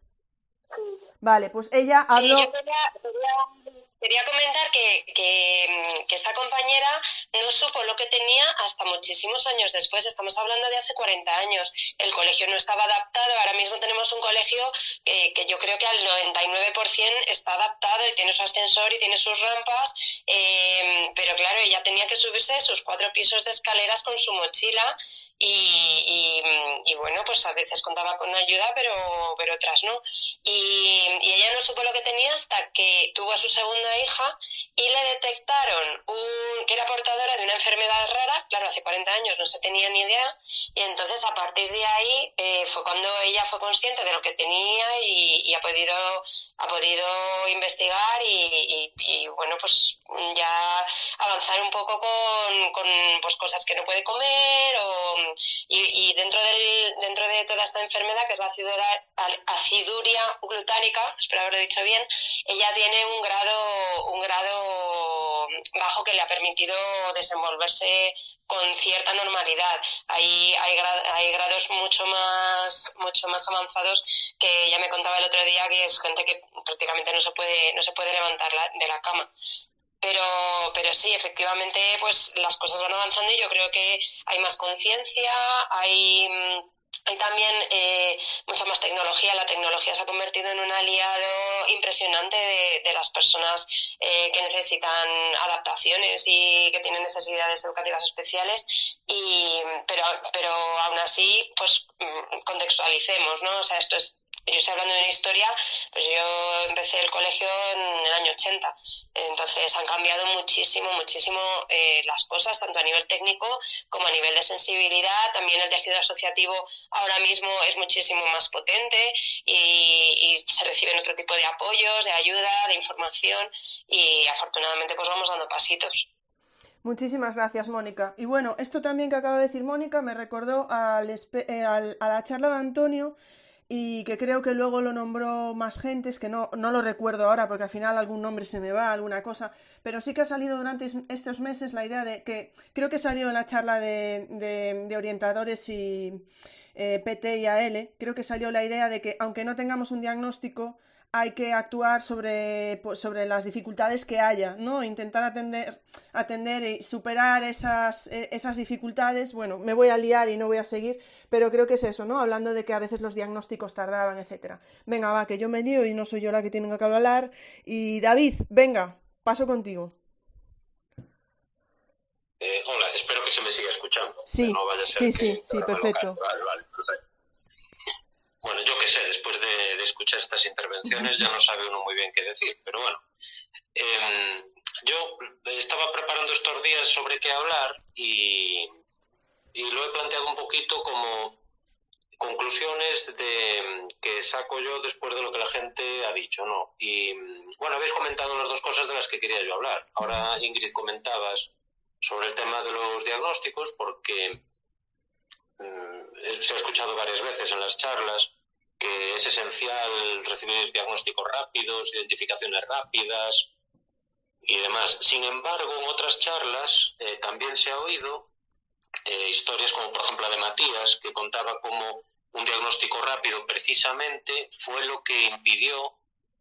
Vale, pues ella habló... Sí, yo quería comentar que esta compañera no supo lo que tenía hasta muchísimos años después. Estamos hablando de hace 40 años. El colegio no estaba adaptado. Ahora mismo tenemos un colegio que yo creo que al 99% está adaptado y tiene su ascensor y tiene sus rampas. Pero claro, ella tenía que subirse sus 4 pisos de escaleras con su mochila. Y bueno, pues a veces contaba con ayuda, pero otras no. Y ella no supo lo que tenía hasta que tuvo a su segunda hija y le detectaron que era portadora de una enfermedad rara. Claro, hace 40 años no se tenía ni idea, y entonces a partir de ahí fue cuando ella fue consciente de lo que tenía y ha podido investigar y bueno, pues ya avanzar un poco con pues cosas que no puede comer y dentro de toda esta enfermedad, que es la aciduria glutárica, espero haberlo dicho bien, ella tiene un grado bajo que le ha permitido desenvolverse con cierta normalidad. Hay grados mucho más avanzados, que ella me contaba el otro día, que es gente que prácticamente no se puede levantar de la cama. Pero sí, efectivamente, pues las cosas van avanzando y yo creo que hay más conciencia, hay también mucha más tecnología. La tecnología se ha convertido en un aliado impresionante de las personas que necesitan adaptaciones y que tienen necesidades educativas especiales, pero aún así, pues contextualicemos, ¿no? O sea, yo estoy hablando de una historia, pues yo empecé el colegio en el año 80, entonces han cambiado muchísimo las cosas, tanto a nivel técnico como a nivel de sensibilidad. También el tejido asociativo ahora mismo es muchísimo más potente y se reciben otro tipo de apoyos, de ayuda, de información, y afortunadamente pues vamos dando pasitos. Muchísimas gracias, Mónica. Y bueno, esto también que acaba de decir Mónica me recordó a la charla de Antonio, y que creo que luego lo nombró más gente, es que no lo recuerdo ahora porque al final algún nombre se me va, alguna cosa, pero sí que ha salido durante estos meses la idea de que, creo que salió en la charla de orientadores y PT y AL, creo que salió la idea de que aunque no tengamos un diagnóstico, hay que actuar sobre las dificultades que haya, ¿no? Intentar atender y superar esas dificultades. Bueno, me voy a liar y no voy a seguir, pero creo que es eso, ¿no? Hablando de que a veces los diagnósticos tardaban, etcétera. Venga, va, que yo me lío y no soy yo la que tiene que hablar. Y David, venga, paso contigo. Hola, espero que se me siga escuchando. Sí, no vaya a ser sí, perfecto. Vale, perfecto. bueno, yo qué sé, después de escuchar estas intervenciones ya no sabe uno muy bien qué decir, pero bueno. Yo estaba preparando estos días sobre qué hablar y lo he planteado un poquito como conclusiones que saco yo después de lo que la gente ha dicho, ¿no? Y bueno, habéis comentado las dos cosas de las que quería yo hablar. Ahora, Ingrid, comentabas sobre el tema de los diagnósticos, porque se ha escuchado varias veces en las charlas que es esencial recibir diagnósticos rápidos, identificaciones rápidas y demás. Sin embargo, en otras charlas también se ha oído historias como, por ejemplo, la de Matías, que contaba cómo un diagnóstico rápido precisamente fue lo que impidió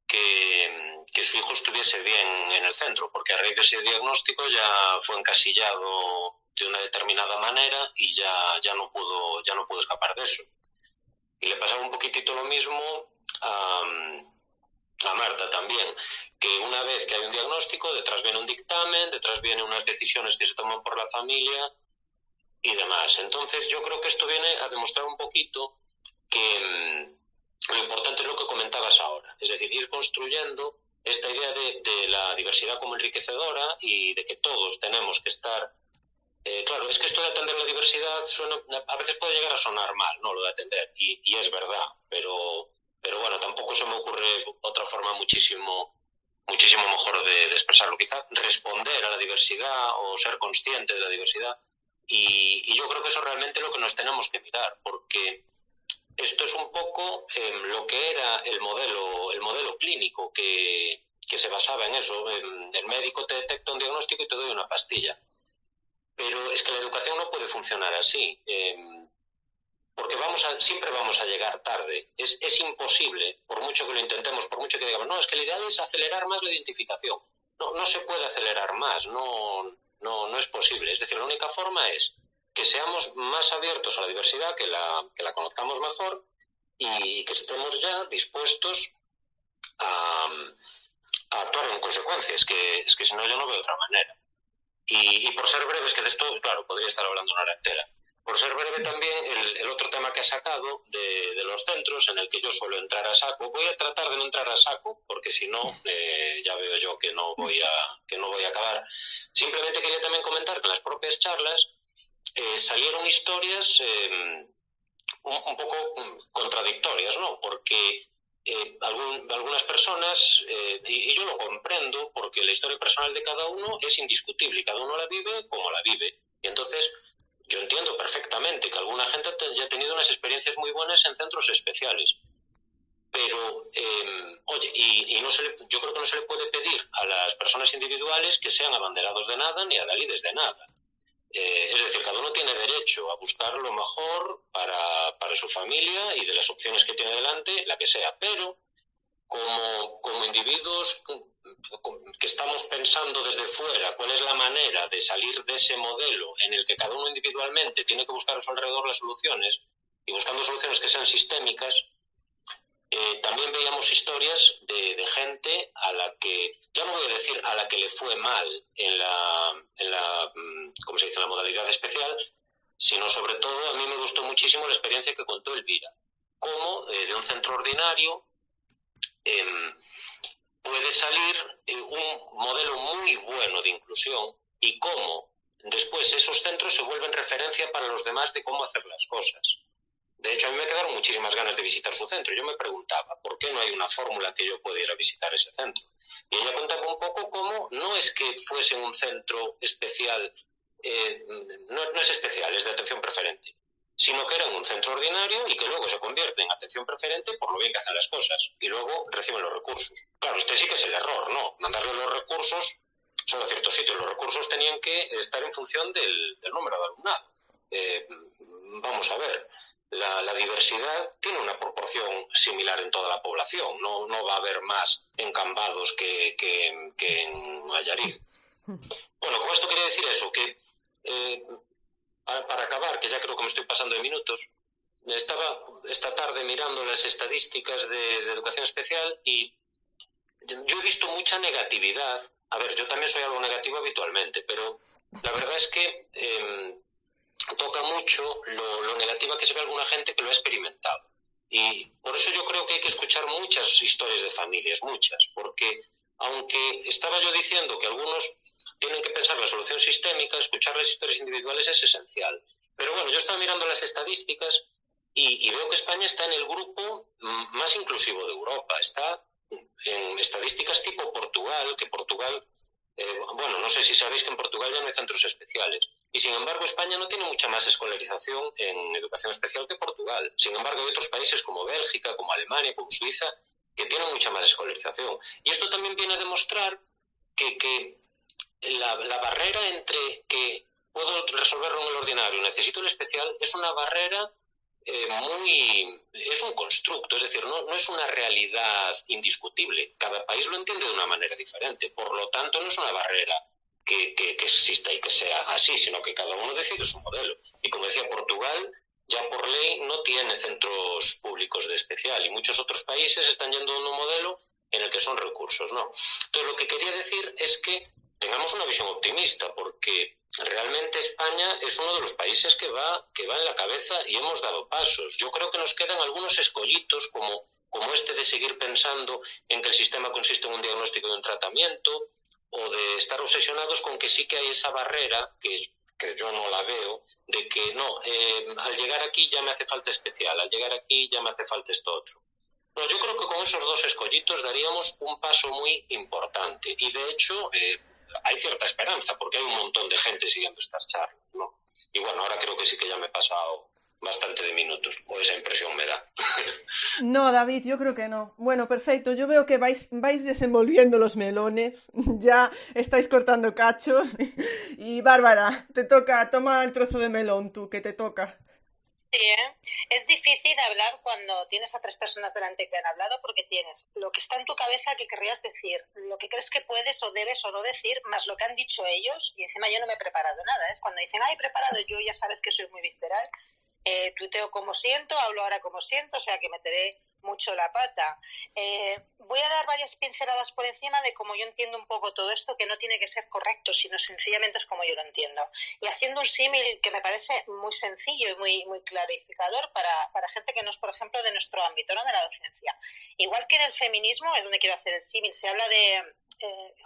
que su hijo estuviese bien en el centro, porque a raíz de ese diagnóstico ya fue encasillado de una determinada manera y ya no pudo escapar de eso. Y le pasaba un poquitito lo mismo a Marta también, que una vez que hay un diagnóstico, detrás viene un dictamen, detrás vienen unas decisiones que se toman por la familia y demás. Entonces yo creo que esto viene a demostrar un poquito que lo importante es lo que comentabas ahora, es decir, ir construyendo esta idea de la diversidad como enriquecedora y de que todos tenemos que estar... claro, es que esto de atender la diversidad a veces puede llegar a sonar mal, ¿no? Lo de atender, y es verdad, pero bueno, tampoco se me ocurre otra forma muchísimo mejor de expresarlo. Quizá responder a la diversidad o ser consciente de la diversidad. Y yo creo que eso es realmente lo que nos tenemos que mirar, porque esto es un poco lo que era el modelo clínico que se basaba en eso. El médico te detecta un diagnóstico y te doy una pastilla. Pero es que la educación no puede funcionar así, porque siempre vamos a llegar tarde. Es imposible, por mucho que lo intentemos, por mucho que digamos, no, es que el ideal es acelerar más la identificación. No se puede acelerar más, no es posible. Es decir, la única forma es que seamos más abiertos a la diversidad, que la conozcamos mejor y que estemos ya dispuestos a actuar en consecuencia. Es que si no, yo no veo otra manera. Y por ser breves, que de esto, claro, podría estar hablando una hora entera. Por ser breve también, el otro tema que ha sacado de los centros, en el que yo suelo entrar a saco, voy a tratar de no entrar a saco, porque si no, ya veo yo que no voy a acabar. Simplemente quería también comentar que en las propias charlas salieron historias un poco contradictorias, ¿no? Porque algunas personas, y yo lo comprendo, porque la historia personal de cada uno es indiscutible y cada uno la vive como la vive. Y entonces yo entiendo perfectamente que alguna gente ya ha tenido unas experiencias muy buenas en centros especiales. Pero, oye, yo creo que no se le puede pedir a las personas individuales que sean abanderados de nada ni adalides de nada. Es decir, cada uno tiene derecho a buscar lo mejor para su familia y de las opciones que tiene delante, la que sea, pero como individuos que estamos pensando desde fuera cuál es la manera de salir de ese modelo en el que cada uno individualmente tiene que buscar a su alrededor las soluciones y buscando soluciones que sean sistémicas, también veíamos historias de gente a la que, ya no voy a decir a la que le fue mal en la ¿cómo se dice?, en la modalidad especial, sino sobre todo a mí me gustó muchísimo la experiencia que contó Elvira, cómo de un centro ordinario puede salir un modelo muy bueno de inclusión y cómo después esos centros se vuelven referencia para los demás de cómo hacer las cosas. De hecho, a mí me quedaron muchísimas ganas de visitar su centro. Yo me preguntaba, ¿por qué no hay una fórmula que yo pueda ir a visitar ese centro? Y ella contaba un poco cómo no es que fuese un centro especial, no es especial, es de atención preferente, sino que era un centro ordinario y que luego se convierte en atención preferente por lo bien que hacen las cosas y luego reciben los recursos. Claro, este sí que es el error, ¿no? Mandarle los recursos solo a ciertos sitios. Los recursos tenían que estar en función del número de alumnado. Vamos a ver. La diversidad tiene una proporción similar en toda la población. No va a haber más en Cambados que en Allariz. Bueno, con esto quería decir eso, que para acabar, que ya creo que me estoy pasando de minutos, estaba esta tarde mirando las estadísticas de educación especial y yo he visto mucha negatividad. A ver, yo también soy algo negativo habitualmente, pero la verdad es que toca mucho lo negativa que se ve alguna gente que lo ha experimentado. Y por eso yo creo que hay que escuchar muchas historias de familias, muchas, porque aunque estaba yo diciendo que algunos tienen que pensar la solución sistémica, escuchar las historias individuales es esencial. Pero bueno, yo estaba mirando las estadísticas y veo que España está en el grupo más inclusivo de Europa. Está en estadísticas tipo Portugal, que Portugal, bueno, no sé si sabéis que en Portugal ya no hay centros especiales. Y sin embargo, España no tiene mucha más escolarización en educación especial que Portugal. Sin embargo, hay otros países como Bélgica, como Alemania, como Suiza, que tienen mucha más escolarización. Y esto también viene a demostrar que la barrera entre que puedo resolverlo en el ordinario y necesito el especial es una barrera es un constructo, es decir, no es una realidad indiscutible. Cada país lo entiende de una manera diferente. Por lo tanto, no es una barrera que exista y que sea así, sino que cada uno decide su modelo. Y como decía, Portugal ya por ley no tiene centros públicos de especial y muchos otros países están yendo a un modelo en el que son recursos, ¿no? Entonces, lo que quería decir es que tengamos una visión optimista, porque realmente España es uno de los países que va en la cabeza y hemos dado pasos. Yo creo que nos quedan algunos escollitos, como este de seguir pensando en que el sistema consiste en un diagnóstico y un tratamiento, o de estar obsesionados con que sí que hay esa barrera, que yo no la veo, de que no, al llegar aquí ya me hace falta especial, al llegar aquí ya me hace falta esto otro. No, yo creo que con esos dos escollitos daríamos un paso muy importante y de hecho hay cierta esperanza porque hay un montón de gente siguiendo estas charlas, ¿no? Y bueno, ahora creo que sí que ya me he pasado bastante de minutos, o esa impresión me da. No, David, yo creo que no. Bueno, perfecto, yo veo que vais desenvolviendo los melones, ya estáis cortando cachos y Bárbara, te toca, toma el trozo de melón tú, que te toca. Sí, ¿eh? Es difícil hablar cuando tienes a tres personas delante que han hablado porque tienes lo que está en tu cabeza que querrías decir, lo que crees que puedes o debes o no decir, más lo que han dicho ellos, y encima yo no me he preparado nada. Es cuando dicen, preparado, yo ya sabes que soy muy visceral, tuiteo como siento, hablo ahora como siento, o sea que meteré mucho la pata. Voy a dar varias pinceladas por encima de cómo yo entiendo un poco todo esto, que no tiene que ser correcto, sino sencillamente es como yo lo entiendo. Y haciendo un símil que me parece muy sencillo y muy clarificador para gente que no es, por ejemplo, de nuestro ámbito, ¿no? De la docencia. Igual que en el feminismo, es donde quiero hacer el símil, se habla de...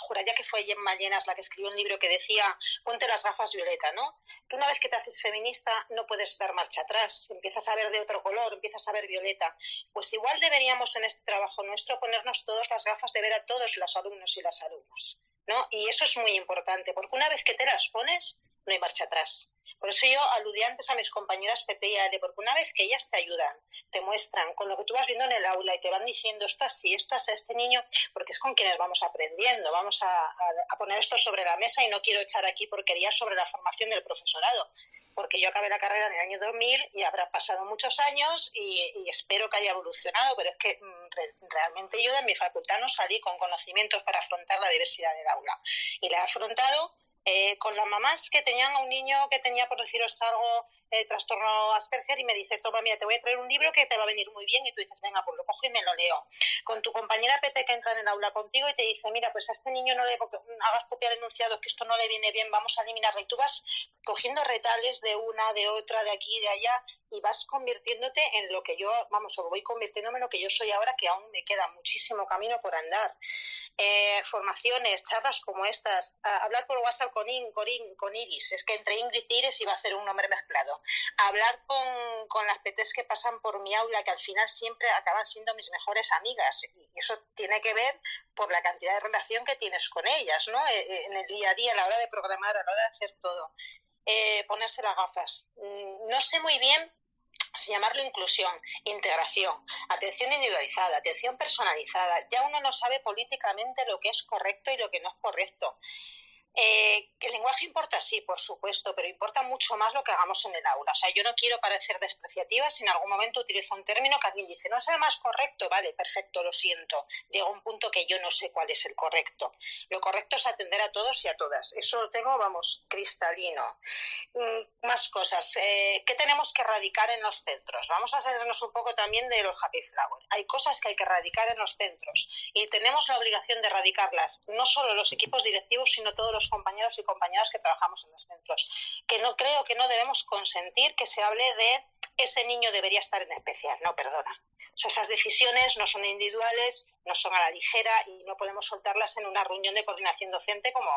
juraría que fue Gemma Llenas la que escribió un libro que decía ponte las gafas violeta, ¿no? Tú una vez que te haces feminista no puedes dar marcha atrás, empiezas a ver de otro color, empiezas a ver violeta. Pues igual deberíamos en este trabajo nuestro ponernos todas las gafas de ver a todos los alumnos y las alumnas, ¿no? Y eso es muy importante, porque una vez que te las pones, no hay marcha atrás. Por eso yo aludí antes a mis compañeras PT y Ale, porque una vez que ellas te ayudan, te muestran con lo que tú vas viendo en el aula y te van diciendo esto así, esto así, este niño, porque es con quienes vamos aprendiendo, vamos a poner esto sobre la mesa y no quiero echar aquí porquería sobre la formación del profesorado, porque yo acabé la carrera en el año 2000 y habrá pasado muchos años y espero que haya evolucionado, pero es que realmente yo de mi facultad no salí con conocimientos para afrontar la diversidad del aula y la he afrontado con las mamás que tenían a un niño que tenía, por deciros algo, trastorno Asperger y me dice, toma, mira, te voy a traer un libro que te va a venir muy bien y tú dices, venga, pues lo cojo y me lo leo. Con tu compañera PT que entra en el aula contigo y te dice, mira, pues a este niño no le hagas copiar enunciados, que esto no le viene bien, vamos a eliminarlo. Y tú vas cogiendo retales de una, de otra, de aquí, de allá y vas convirtiéndote en lo que yo, o voy convirtiéndome en lo que yo soy ahora, que aún me queda muchísimo camino por andar. Formaciones, charlas como estas, hablar por WhatsApp con Iris, es que entre Ingrid y Iris iba a hacer un nombre mezclado, hablar con las PTs que pasan por mi aula, que al final siempre acaban siendo mis mejores amigas, y eso tiene que ver por la cantidad de relación que tienes con ellas, ¿no? En el día a día, a la hora de programar, a la hora de hacer todo. Ponerse las gafas. No sé muy bien si llamarlo inclusión, integración, atención individualizada, atención personalizada. Ya uno no sabe políticamente lo que es correcto y lo que no es correcto. Que el lenguaje importa, sí, por supuesto, pero importa mucho más lo que hagamos en el aula. O sea, yo no quiero parecer despreciativa si en algún momento utilizo un término que alguien dice, no es el más correcto, vale, perfecto, lo siento. Llega un punto que yo no sé cuál es el correcto. Lo correcto es atender a todos y a todas. Eso lo tengo, cristalino. Más cosas. ¿Qué tenemos que erradicar en los centros? Vamos a salirnos un poco también de los happy flower. Hay cosas que hay que erradicar en los centros y tenemos la obligación de erradicarlas, no solo los equipos directivos, sino todos los los compañeros y compañeras que trabajamos en los centros. Que no creo que no debemos consentir que se hable de ese niño debería estar en especial. No, perdona. O sea, esas decisiones no son individuales, no son a la ligera y no podemos soltarlas en una reunión de coordinación docente como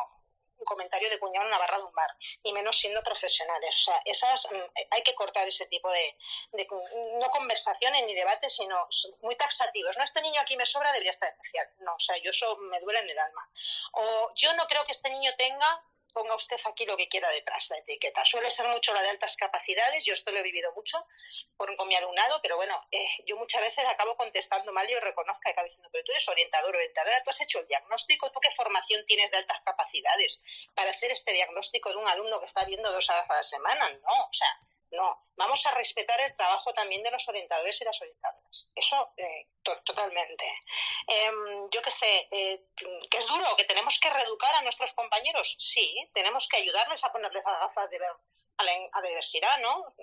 un comentario de cuñado en una barra de un bar, y menos siendo profesionales. O sea, hay que cortar ese tipo de no conversaciones ni debates, sino muy taxativos. No, este niño aquí me sobra, debería estar especial. No, o sea, eso me duele en el alma. O yo no creo que este niño ponga usted aquí lo que quiera detrás, la etiqueta. Suele ser mucho la de altas capacidades, yo esto lo he vivido mucho con mi alumnado, pero bueno, yo muchas veces acabo contestando mal y reconozco que acabo diciendo, pero tú eres orientadora, tú has hecho el diagnóstico, ¿tú qué formación tienes de altas capacidades para hacer este diagnóstico de un alumno que está viendo 2 horas a la semana? No, o sea, no. Vamos a respetar el trabajo también de los orientadores y las orientadoras. Eso totalmente. Yo qué sé, que es duro, que tenemos que reeducar a nuestros compañeros. Sí, tenemos que ayudarles a ponerles las gafas de ver a la diversidad, ¿no?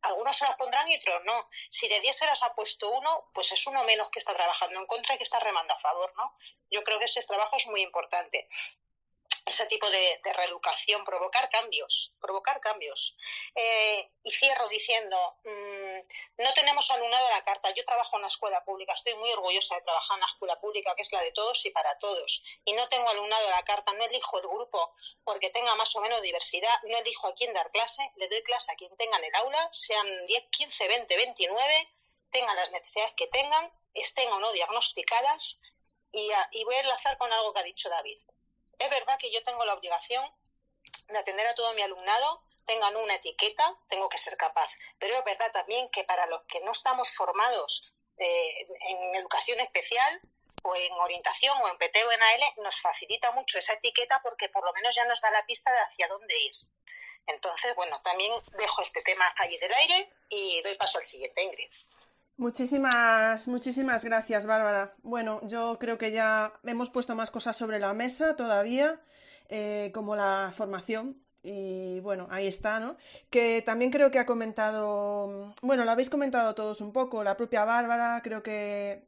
Algunos se las pondrán y otros no. Si de 10 se las ha puesto uno, pues es uno menos que está trabajando en contra y que está remando a favor, ¿no? Yo creo que ese trabajo es muy importante. Ese tipo de reeducación, provocar cambios. Y cierro diciendo, no tenemos alumnado a la carta. Yo trabajo en una escuela pública, estoy muy orgullosa de trabajar en una escuela pública que es la de todos y para todos. Y no tengo alumnado a la carta, no elijo el grupo porque tenga más o menos diversidad, no elijo a quién dar clase, le doy clase a quien tenga en el aula, sean 10, 15, 20, 29, tengan las necesidades que tengan, estén o no diagnosticadas. Y voy a enlazar con algo que ha dicho David. Es verdad que yo tengo la obligación de atender a todo mi alumnado, tengan una etiqueta, tengo que ser capaz. Pero es verdad también que para los que no estamos formados en educación especial o en orientación o en PT o en AL, nos facilita mucho esa etiqueta porque por lo menos ya nos da la pista de hacia dónde ir. Entonces, bueno, también dejo este tema ahí del aire y doy paso al siguiente, Ingrid. Muchísimas gracias, Bárbara. Bueno, yo creo que ya hemos puesto más cosas sobre la mesa todavía, como la formación. Y bueno, ahí está, ¿no? Que también creo que ha comentado, bueno, lo habéis comentado todos un poco, la propia Bárbara, creo que,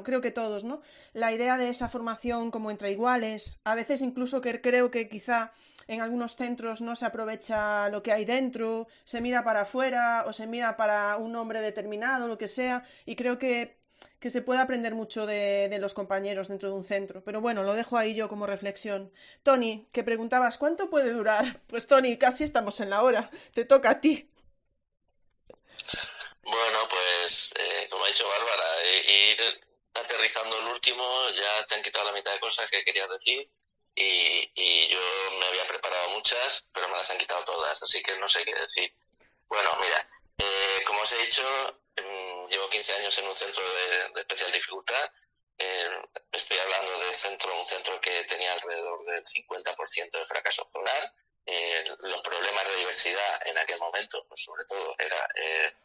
creo que todos, ¿no? La idea de esa formación como entre iguales, a veces incluso que creo que quizá en algunos centros no se aprovecha lo que hay dentro, se mira para afuera o se mira para un nombre determinado, lo que sea, y creo que se puede aprender mucho de los compañeros dentro de un centro. Pero bueno, lo dejo ahí yo como reflexión. Tony, que preguntabas, ¿cuánto puede durar? Pues Tony, casi estamos en la hora. Te toca a ti. Bueno, pues como ha dicho Bárbara, ir aterrizando el último, ya te han quitado la mitad de cosas que querías decir y yo me había preparado muchas, pero me las han quitado todas, así que no sé qué decir. Bueno, mira, como os he dicho, llevo 15 años en un centro de especial dificultad. Estoy hablando de un centro que tenía alrededor del 50% de fracaso escolar. Los problemas de diversidad en aquel momento, pues sobre todo, era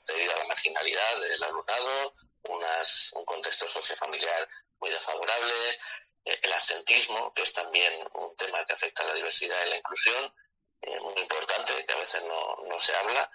debido a la marginalidad del alumnado, un contexto sociofamiliar muy desfavorable, el absentismo, que es también un tema que afecta a la diversidad y la inclusión, muy importante, que a veces no se habla,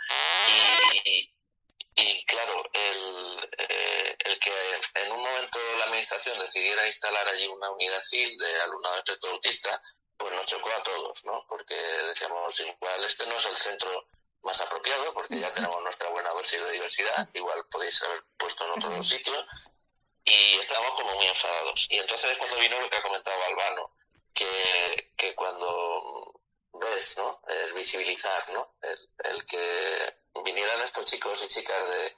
y claro, el que en un momento la administración decidiera instalar allí una unidad CIL de alumnado de espectro autista, pues nos chocó a todos, ¿no? Porque decíamos, igual este no es el centro más apropiado, porque ya tenemos nuestra buena dosis de diversidad, igual podéis haber puesto en otro sitio, y estábamos como muy enfadados. Y entonces es cuando vino lo que ha comentado Albano, que cuando ves, ¿no? El visibilizar, ¿no? El que vinieran estos chicos y chicas de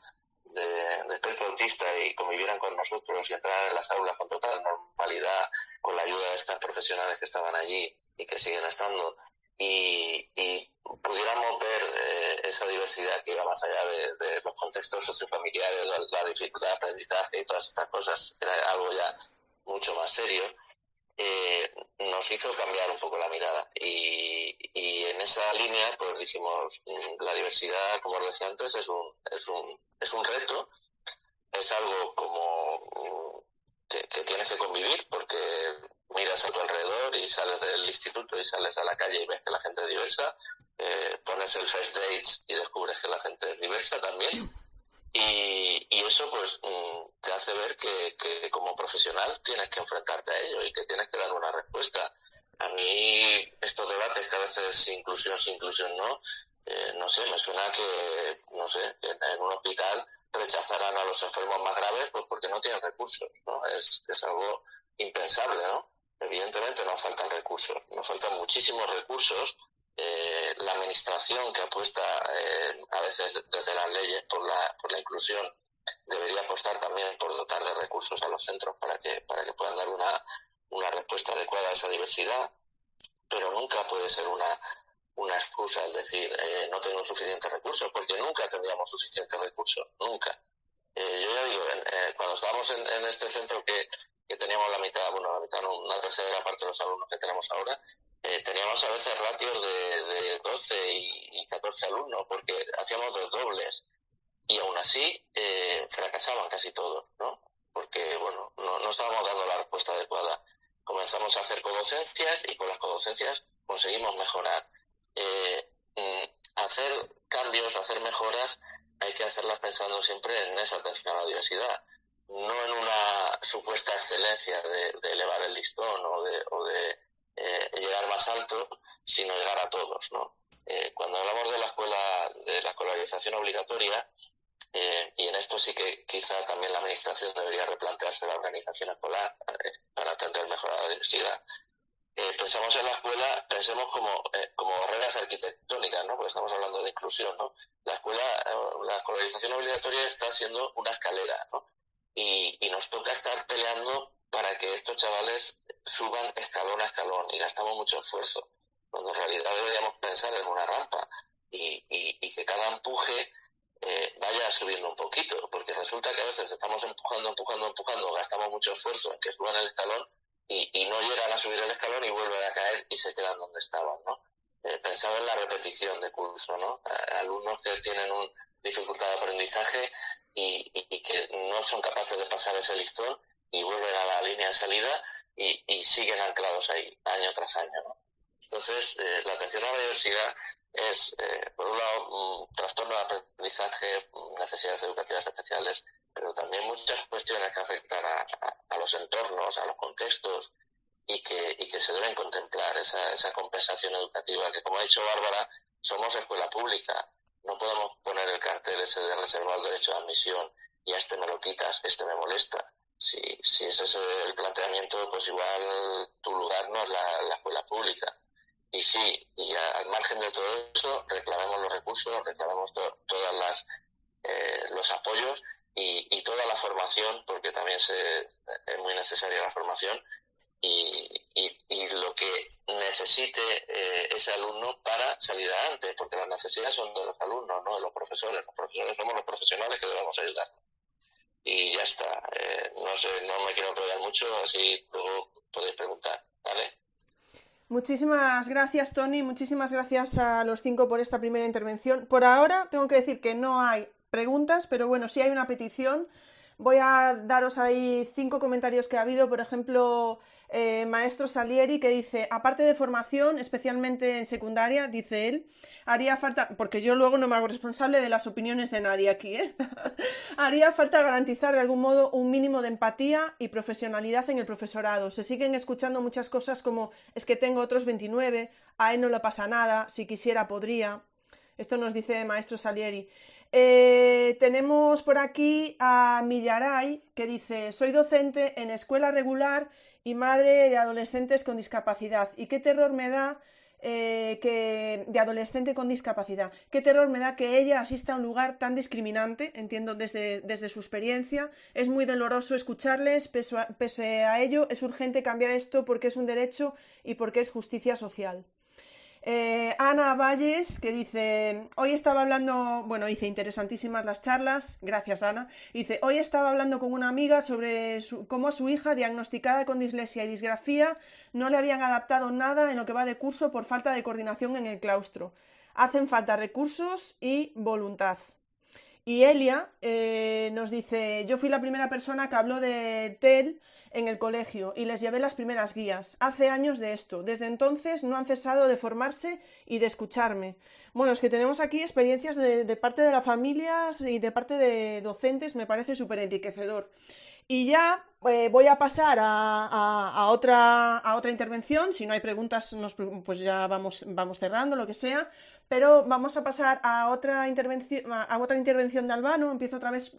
espectro autista y convivieran con nosotros y entraran en las aulas con total normalidad, con la ayuda de estas profesionales que estaban allí y que siguen estando, y pudiéramos ver esa diversidad que iba más allá de los contextos sociofamiliares, la dificultad de aprendizaje y todas estas cosas, era algo ya mucho más serio. Nos hizo cambiar un poco la mirada y en esa línea pues dijimos, la diversidad, como os decía antes, es un reto, es algo como que tienes que convivir, porque miras a tu alrededor y sales del instituto y sales a la calle y ves que la gente es diversa, pones el First Dates y descubres que la gente es diversa también. Y eso pues te hace ver que como profesional tienes que enfrentarte a ello y que tienes que dar una respuesta. a mí estos debates que a veces inclusión sí, inclusión no, no sé, me suena que, no sé, en un hospital rechazarán a los enfermos más graves pues porque no tienen recursos, ¿no? Es algo impensable, ¿no? Evidentemente nos faltan recursos, nos faltan muchísimos recursos. La administración que apuesta a veces desde las leyes por la inclusión debería apostar también por dotar de recursos a los centros para que puedan dar una respuesta adecuada a esa diversidad, pero nunca puede ser una excusa el decir no tengo suficientes recursos, porque nunca tendríamos suficientes recursos, nunca. Yo ya digo, cuando estábamos en este centro que teníamos la mitad no, una tercera parte de los alumnos que tenemos ahora, teníamos a veces ratios de 12 y 14 alumnos, porque hacíamos desdobles, y aún así fracasaban casi todos, ¿no? Porque, bueno, no estábamos dando la respuesta adecuada. Comenzamos a hacer codocencias y con las codocencias conseguimos mejorar. Hacer cambios, hacer mejoras, hay que hacerlas pensando siempre en esa atención a la diversidad, no en una supuesta excelencia de elevar el listón o de llegar más alto, sino llegar a todos, ¿no? Cuando hablamos de la escolarización obligatoria, y en esto sí que quizá también la administración debería replantearse la organización escolar para atender mejor a la diversidad. Pensamos en la escuela, pensemos como barreras arquitectónicas, ¿no? Porque estamos hablando de inclusión, ¿no? La escolarización obligatoria está siendo una escalera, ¿no? Y nos toca estar peleando para que estos chavales suban escalón a escalón, y gastamos mucho esfuerzo, cuando en realidad deberíamos pensar en una rampa y que cada empuje vaya subiendo un poquito, porque resulta que a veces estamos empujando, gastamos mucho esfuerzo en que suban el escalón y no llegan a subir el escalón y vuelven a caer y se quedan donde estaban, ¿no? Pensar en la repetición de curso, ¿no? Alumnos que tienen dificultad de aprendizaje y que no son capaces de pasar ese listón y vuelven a la línea de salida y siguen anclados ahí año tras año, ¿no? Entonces, la atención a la diversidad es, por un lado, un trastorno de aprendizaje, necesidades educativas especiales, pero también muchas cuestiones que afectan a los entornos, a los contextos, y que se deben contemplar, esa compensación educativa, que, como ha dicho Bárbara, somos escuela pública. No podemos poner el cartel ese de reservar el derecho de admisión y a este me lo quitas, este me molesta. Si ese es el planteamiento, pues igual tu lugar no es la escuela pública. Y sí, y al margen de todo eso, reclamemos los recursos, reclamemos todas los apoyos y toda la formación, porque también es muy necesaria la formación y lo que necesite ese alumno para salir adelante, porque las necesidades son de los alumnos, no de los profesores. Los profesores somos los profesionales que debemos ayudar. Y ya está. No sé, no me quiero enrollar mucho, así luego podéis preguntar, ¿vale? Muchísimas gracias, Tony, muchísimas gracias a los 5 por esta primera intervención. Por ahora tengo que decir que no hay preguntas, pero bueno, sí hay una petición. Voy a daros ahí 5 comentarios que ha habido. Por ejemplo, Maestro Salieri, que dice, aparte de formación, especialmente en secundaria, dice él, haría falta, porque yo luego no me hago responsable de las opiniones de nadie aquí, haría falta garantizar de algún modo un mínimo de empatía y profesionalidad en el profesorado. Se siguen escuchando muchas cosas como, es que tengo otros 29, a él no le pasa nada, si quisiera podría. Esto nos dice Maestro Salieri. Tenemos por aquí a Millaray, que dice, soy docente en escuela regular y madre de adolescentes con discapacidad. Y qué terror me da de adolescente con discapacidad. Qué terror me da que ella asista a un lugar tan discriminante, entiendo desde su experiencia. Es muy doloroso escucharles, pese a ello es urgente cambiar esto porque es un derecho y porque es justicia social. Ana Valles, que dice, hoy estaba hablando, bueno, dice, interesantísimas las charlas, gracias Ana, dice, hoy estaba hablando con una amiga sobre cómo a su hija, diagnosticada con dislexia y disgrafía, no le habían adaptado nada en lo que va de curso por falta de coordinación en el claustro. Hacen falta recursos y voluntad. Y Elia nos dice, yo fui la primera persona que habló de TEL en el colegio y les llevé las primeras guías. Hace años de esto. Desde entonces no han cesado de formarse y de escucharme. Bueno, es que tenemos aquí experiencias de parte de las familias y de parte de docentes, me parece súper enriquecedor. Y ya voy a pasar a otra intervención. Si no hay preguntas, pues ya vamos cerrando, lo que sea. Pero vamos a pasar a otra intervención de Albano. Empiezo otra vez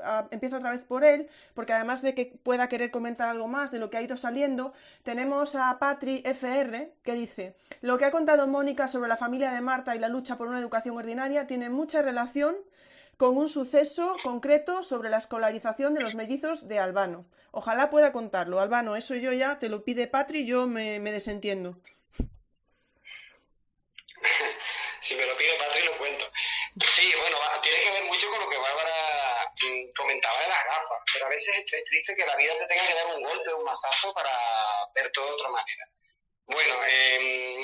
por él, porque además de que pueda querer comentar algo más de lo que ha ido saliendo, tenemos a Patri FR, que dice: lo que ha contado Mónica sobre la familia de Marta y la lucha por una educación ordinaria tiene mucha relación con un suceso concreto sobre la escolarización de los mellizos de Albano. Ojalá pueda contarlo. Albano, eso yo ya te lo pide Patri, yo me desentiendo. Si me lo pide Patri, lo cuento. Sí, bueno, tiene que ver mucho con lo que Bárbara comentaba de las gafas, pero a veces es triste que la vida te tenga que dar un golpe, un mazazo para ver todo de otra manera. Bueno,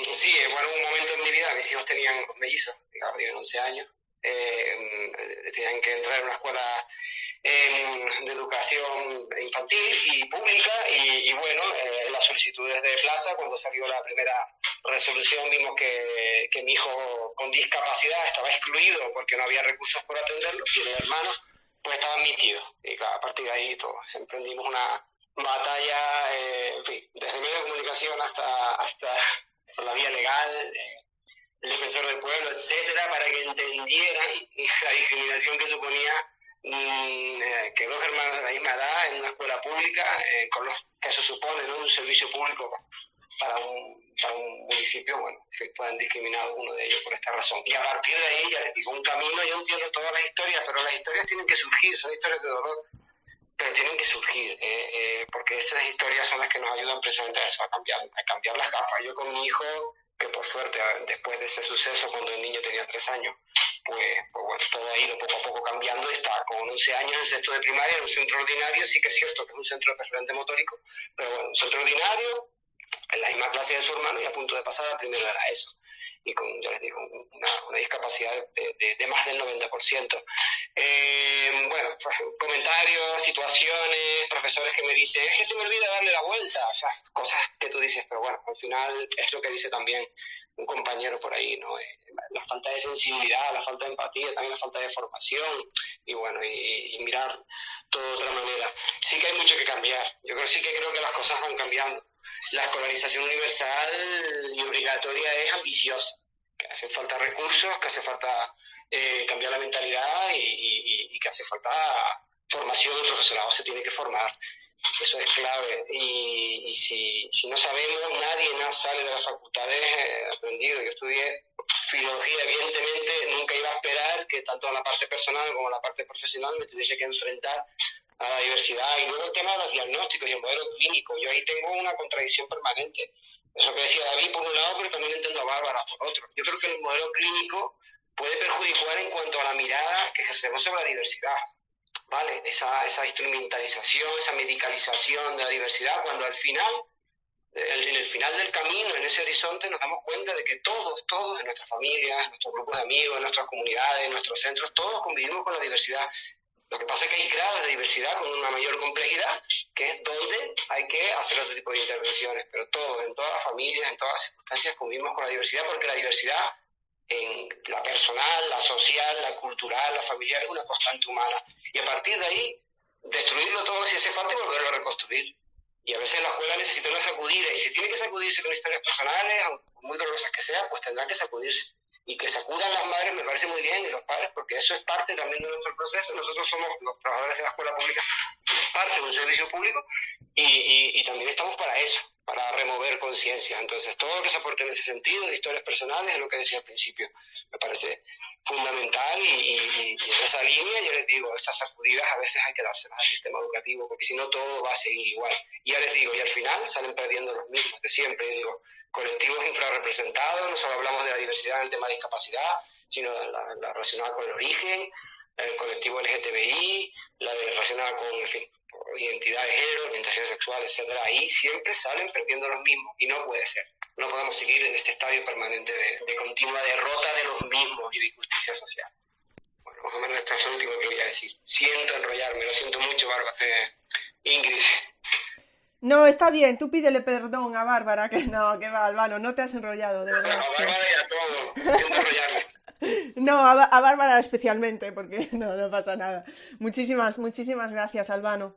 sí, bueno, un momento en mi vida, mis hijos tenían mellizos, digamos, tienen 11 años, tenían que entrar a una escuela de educación infantil y pública y bueno, en las solicitudes de plaza, cuando salió la primera resolución, vimos que mi hijo con discapacidad estaba excluido porque no había recursos por atenderlo y el hermano pues estaba admitido. Y claro, a partir de ahí todos emprendimos una batalla, en fin, desde medios de comunicación hasta la vía legal, el defensor del pueblo, etcétera, para que entendieran la discriminación que suponía que dos hermanos de la misma edad en una escuela pública, con los que se supone, ¿no?, un servicio público para un municipio, bueno, fueran discriminados uno de ellos por esta razón. Y a partir de ahí, ya les digo, un camino, yo entiendo todas las historias, pero las historias tienen que surgir, son historias de dolor, pero tienen que surgir, porque esas historias son las que nos ayudan precisamente a eso, a cambiar las gafas. Yo con mi hijo, que por suerte, después de ese suceso, cuando el niño tenía 3 años, pues bueno, todo ha ido poco a poco cambiando, está con 11 años en sexto de primaria, en un centro ordinario. Sí que es cierto que es un centro de preferente motórico, pero bueno, un centro ordinario, en la misma clase de su hermano y a punto de pasar al primero de la ESO. Y con, ya les digo, una discapacidad de más del 90%. Bueno, pues, comentarios, situaciones, profesores que me dicen, es que se me olvida darle la vuelta, o sea, cosas que tú dices, pero bueno, al final es lo que dice también un compañero por ahí, ¿no? La falta de sensibilidad, la falta de empatía, también la falta de formación, y bueno, y mirar todo de otra manera. Sí que hay mucho que cambiar, sí que creo que las cosas van cambiando. La escolarización universal y obligatoria es ambiciosa, que hace falta recursos, que hace falta cambiar la mentalidad y que hace falta formación. El profesorado se tiene que formar, eso es clave, y si no sabemos, nadie sale de las facultades aprendido. Yo estudié filología, evidentemente nunca iba a esperar que tanto en la parte personal como en la parte profesional me tuviese que enfrentar a la diversidad. Y luego el tema de los diagnósticos y el modelo clínico, yo ahí tengo una contradicción permanente. Es lo que decía David por un lado, pero también entiendo a Bárbara por otro. Yo creo que el modelo clínico puede perjudicar en cuanto a la mirada que ejercemos sobre la diversidad, ¿vale? Esa instrumentalización, esa medicalización de la diversidad, cuando al final, en el final del camino, en ese horizonte, nos damos cuenta de que todos, en nuestras familias, en nuestros grupos de amigos, en nuestras comunidades, en nuestros centros, todos convivimos con la diversidad. Lo que pasa es que hay grados de diversidad con una mayor complejidad, que es donde hay que hacer otro tipo de intervenciones, pero todos, en todas las familias, en todas las circunstancias, convivimos con la diversidad, porque la diversidad en la personal, la social, la cultural, la familiar, es una constante humana. Y a partir de ahí, destruirlo todo si hace falta y volverlo a reconstruir. Y a veces la escuela necesita una sacudida, y si tiene que sacudirse con historias personales, muy dolorosas que sean, pues tendrá que sacudirse. Y que sacudan las madres me parece muy bien, y los padres, porque eso es parte también de nuestro proceso. Nosotros somos los trabajadores de la escuela pública, parte de un servicio público, y también estamos para eso, para remover conciencias. Entonces, todo lo que se aporte en ese sentido, de historias personales, es lo que decía al principio, me parece fundamental, y en esa línea, yo les digo, esas sacudidas a veces hay que dárselas al sistema educativo, porque si no todo va a seguir igual. Y ya les digo, y al final salen perdiendo los mismos de siempre. Yo digo, colectivos infrarrepresentados, no solo hablamos de la diversidad en el tema de discapacidad, sino la relacionada con el origen, el colectivo LGTBI, la relacionada con, en fin, identidad de género, orientación sexual, etcétera. Ahí siempre salen perdiendo los mismos, y no puede ser. No podemos seguir en este estadio permanente de continua derrota de los mismos y de injusticia social. Bueno, más o menos esto es lo último que quería decir. Siento enrollarme, lo siento mucho, Ingrid. No, está bien, tú pídele perdón a Bárbara, que va, Albano, no te has enrollado, de verdad. A Bárbara y a todo, siento enrollarme. No, a Bárbara especialmente, porque no pasa nada. Muchísimas gracias, Albano.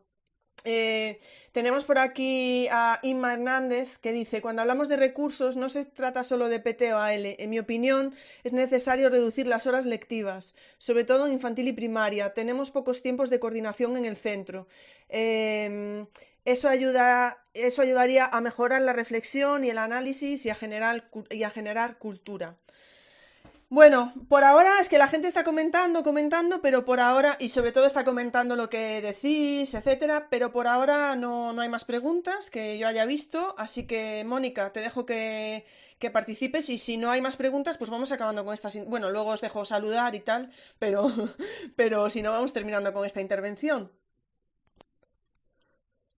Tenemos por aquí a Inma Hernández que dice: cuando hablamos de recursos no se trata solo de PT o AL. En mi opinión es necesario reducir las horas lectivas, sobre todo en infantil y primaria. Tenemos pocos tiempos de coordinación en el centro. Eso ayudaría a mejorar la reflexión y el análisis y a generar cultura. Bueno, por ahora es que la gente está comentando, pero por ahora, y sobre todo está comentando lo que decís, etcétera, pero por ahora no hay más preguntas que yo haya visto, así que, Mónica, te dejo que participes, y si no hay más preguntas, pues vamos acabando con estas. Bueno, luego os dejo saludar y tal, pero, pero si no, vamos terminando con esta intervención.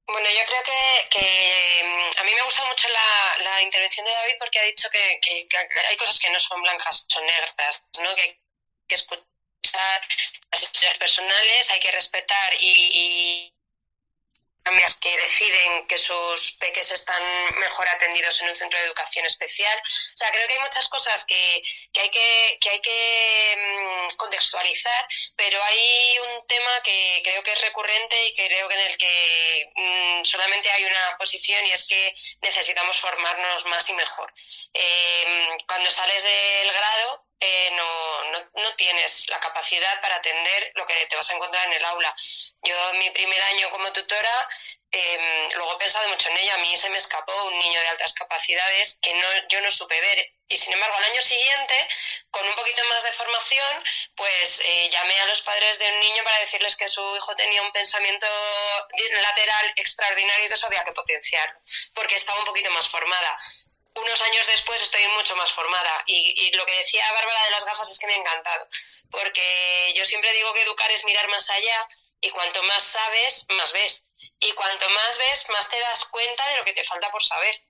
Bueno, yo creo que a mí me gusta mucho la intervención de David, porque ha dicho que hay cosas que no son blancas, son negras, ¿no? Que hay que escuchar las historias personales, hay que respetar y familias que deciden que sus peques están mejor atendidos en un centro de educación especial. O sea, creo que hay muchas cosas que hay que contextualizar, pero hay un tema que creo que es recurrente y que creo que en el que solamente hay una posición, y es que necesitamos formarnos más y mejor. Cuando sales del grado, no tienes la capacidad para atender lo que te vas a encontrar en el aula. Yo en mi primer año como tutora, luego he pensado mucho en ello, a mí se me escapó un niño de altas capacidades que yo no supe ver, y sin embargo al año siguiente, con un poquito más de formación, pues llamé a los padres de un niño para decirles que su hijo tenía un pensamiento lateral extraordinario y que eso había que potenciarlo, porque estaba un poquito más formada. Unos años después estoy mucho más formada, y lo que decía Bárbara de las gafas es que me ha encantado, porque yo siempre digo que educar es mirar más allá, y cuanto más sabes, más ves, y cuanto más ves, más te das cuenta de lo que te falta por saber.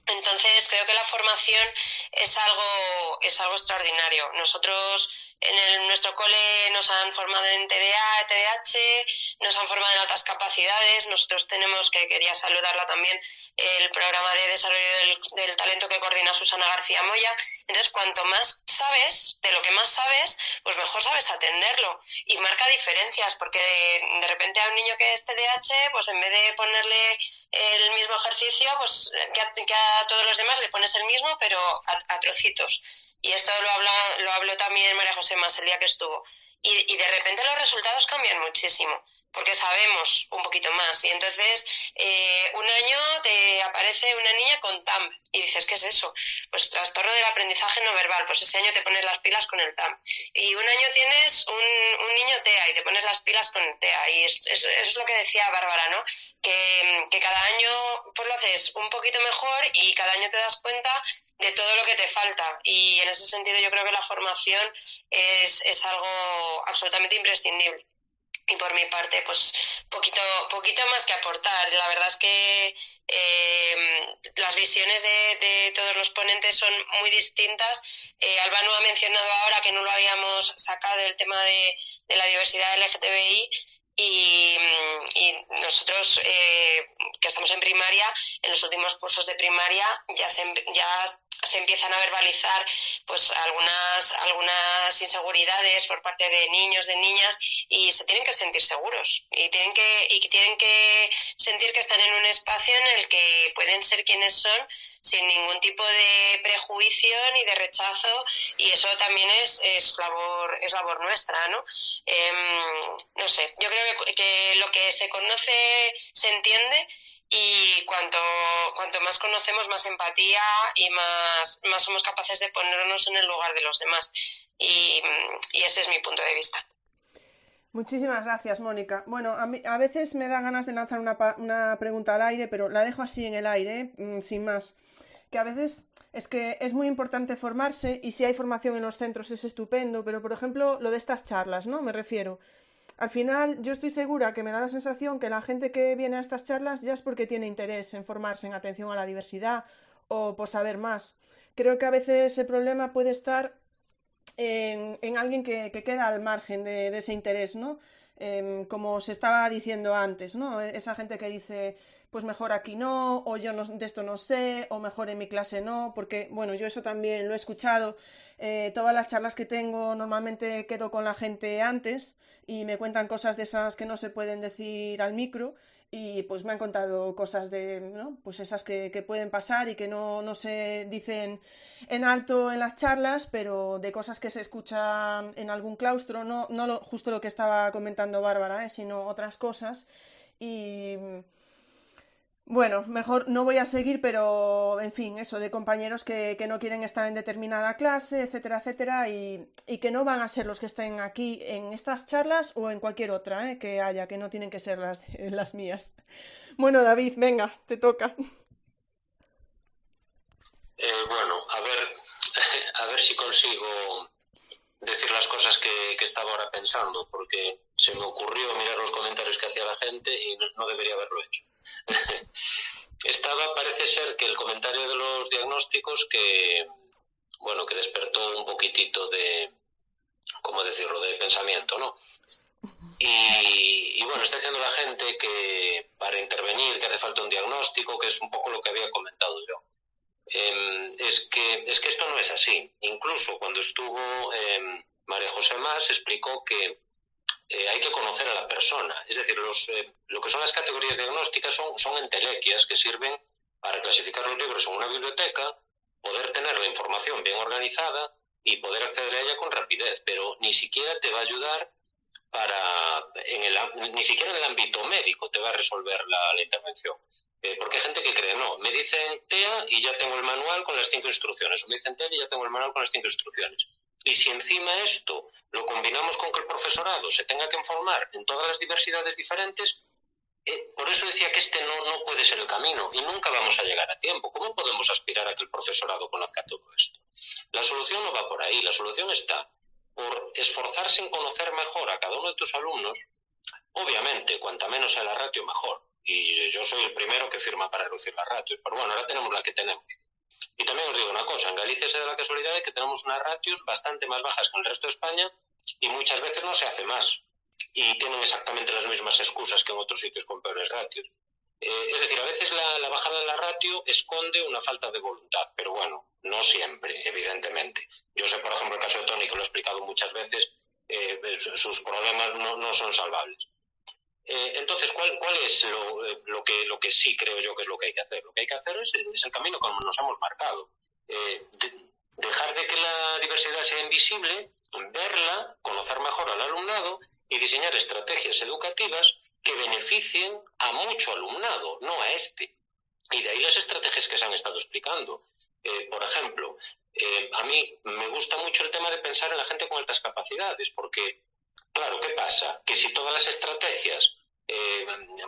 Entonces creo que la formación es algo extraordinario. Nosotros en nuestro cole nos han formado en TDA, TDAH, nos han formado en altas capacidades. Nosotros tenemos, que quería saludarla también, el programa de desarrollo del talento que coordina Susana García Moya. Entonces, cuanto más sabes, de lo que más sabes, pues mejor sabes atenderlo, y marca diferencias, porque de repente a un niño que es TDAH, pues en vez de ponerle el mismo ejercicio, pues que a todos los demás le pones el mismo, pero a trocitos. Y esto lo habló también María José Mas el día que estuvo. Y de repente los resultados cambian muchísimo, porque sabemos un poquito más. Y entonces un año te aparece una niña con TAM y dices, ¿qué es eso? Pues trastorno del aprendizaje no verbal. Pues ese año te pones las pilas con el TAM. Y un año tienes un niño TEA y te pones las pilas con el TEA. Y eso es lo que decía Bárbara, ¿no? Que cada año pues lo haces un poquito mejor, y cada año te das cuenta de todo lo que te falta. Y en ese sentido yo creo que la formación es algo absolutamente imprescindible. Y por mi parte, pues poquito más que aportar. La verdad es que las visiones de todos los ponentes son muy distintas. Albano ha mencionado ahora que no lo habíamos sacado, el tema de la diversidad LGTBI, y nosotros que estamos en primaria, en los últimos cursos de primaria ya se empiezan a verbalizar pues algunas inseguridades por parte de niños, de niñas, y se tienen que sentir seguros, y tienen que sentir que están en un espacio en el que pueden ser quienes son, sin ningún tipo de prejuicio ni de rechazo, y eso también es labor nuestra, ¿no? No sé, yo creo que lo que se conoce se entiende, y cuanto más conocemos, más empatía y más somos capaces de ponernos en el lugar de los demás. Y ese es mi punto de vista. Muchísimas gracias, Mónica. Bueno, a veces me da ganas de lanzar una pregunta al aire, pero la dejo así en el aire, sin más. Que a veces es que es muy importante formarse, y si hay formación en los centros es estupendo, pero por ejemplo lo de estas charlas, ¿no? Me refiero. Al final yo estoy segura que me da la sensación que la gente que viene a estas charlas ya es porque tiene interés en formarse en atención a la diversidad o por saber más. Creo que a veces el problema puede estar en alguien que queda al margen de ese interés, ¿no? Como se estaba diciendo antes, ¿no? Esa gente que dice, pues mejor aquí no, o yo no, de esto no sé, o mejor en mi clase no, porque, bueno, yo eso también lo he escuchado. Todas las charlas que tengo normalmente quedo con la gente antes y me cuentan cosas de esas que no se pueden decir al micro, y pues me han contado cosas de, ¿no? Pues esas que pueden pasar y que no se dicen en alto en las charlas, pero de cosas que se escuchan en algún claustro, no justo lo que estaba comentando Bárbara, sino otras cosas. Y bueno, mejor no voy a seguir, pero en fin, eso, de compañeros que no quieren estar en determinada clase, etcétera, etcétera, y que no van a ser los que estén aquí en estas charlas o en cualquier otra que haya, que no tienen que ser las mías. Bueno, David, venga, te toca. Bueno, a ver si consigo decir las cosas que estaba ahora pensando, porque se me ocurrió mirar los comentarios que hacía la gente y no debería haberlo hecho. Parece ser que el comentario de los diagnósticos que despertó un poquitito de, ¿cómo decirlo?, de pensamiento, ¿no? Y bueno, está diciendo la gente que para intervenir que hace falta un diagnóstico, que es un poco lo que había comentado yo. Es que esto no es así. Incluso cuando estuvo María José Mas explicó que hay que conocer a la persona. Es decir, lo que son las categorías diagnósticas son entelequias que sirven para clasificar los libros en una biblioteca, poder tener la información bien organizada y poder acceder a ella con rapidez, pero ni siquiera te va a ayudar ni siquiera en el ámbito médico te va a resolver la intervención. Porque hay gente que cree, no, me dicen TEA y ya tengo el manual con las 5 instrucciones, o me dicen TEA y ya tengo el manual con las 5 instrucciones. Y si encima esto lo combinamos con que el profesorado se tenga que informar en todas las diversidades diferentes, por eso decía que este no puede ser el camino y nunca vamos a llegar a tiempo. ¿Cómo podemos aspirar a que el profesorado conozca todo esto? La solución no va por ahí, la solución está por esforzarse en conocer mejor a cada uno de tus alumnos. Obviamente, cuanta menos sea la ratio, mejor. Y yo soy el primero que firma para reducir las ratios, pero bueno, ahora tenemos las que tenemos. Y también os digo una cosa, en Galicia se da la casualidad de que tenemos unas ratios bastante más bajas que en el resto de España y muchas veces no se hace más. Y tienen exactamente las mismas excusas que en otros sitios con peores ratios. Es decir, a veces la bajada de la ratio esconde una falta de voluntad, pero bueno, no siempre, evidentemente. Yo sé, por ejemplo, el caso de Tony, que lo he explicado muchas veces, sus problemas no son salvables. Entonces, ¿cuál es lo que sí creo yo que es lo que hay que hacer? Lo que hay que hacer es el camino que nos hemos marcado. Dejar de que la diversidad sea invisible, verla, conocer mejor al alumnado y diseñar estrategias educativas que beneficien a mucho alumnado, no a este. Y de ahí las estrategias que se han estado explicando. Por ejemplo, a mí me gusta mucho el tema de pensar en la gente con altas capacidades, porque, claro, ¿qué pasa? Que si todas las estrategias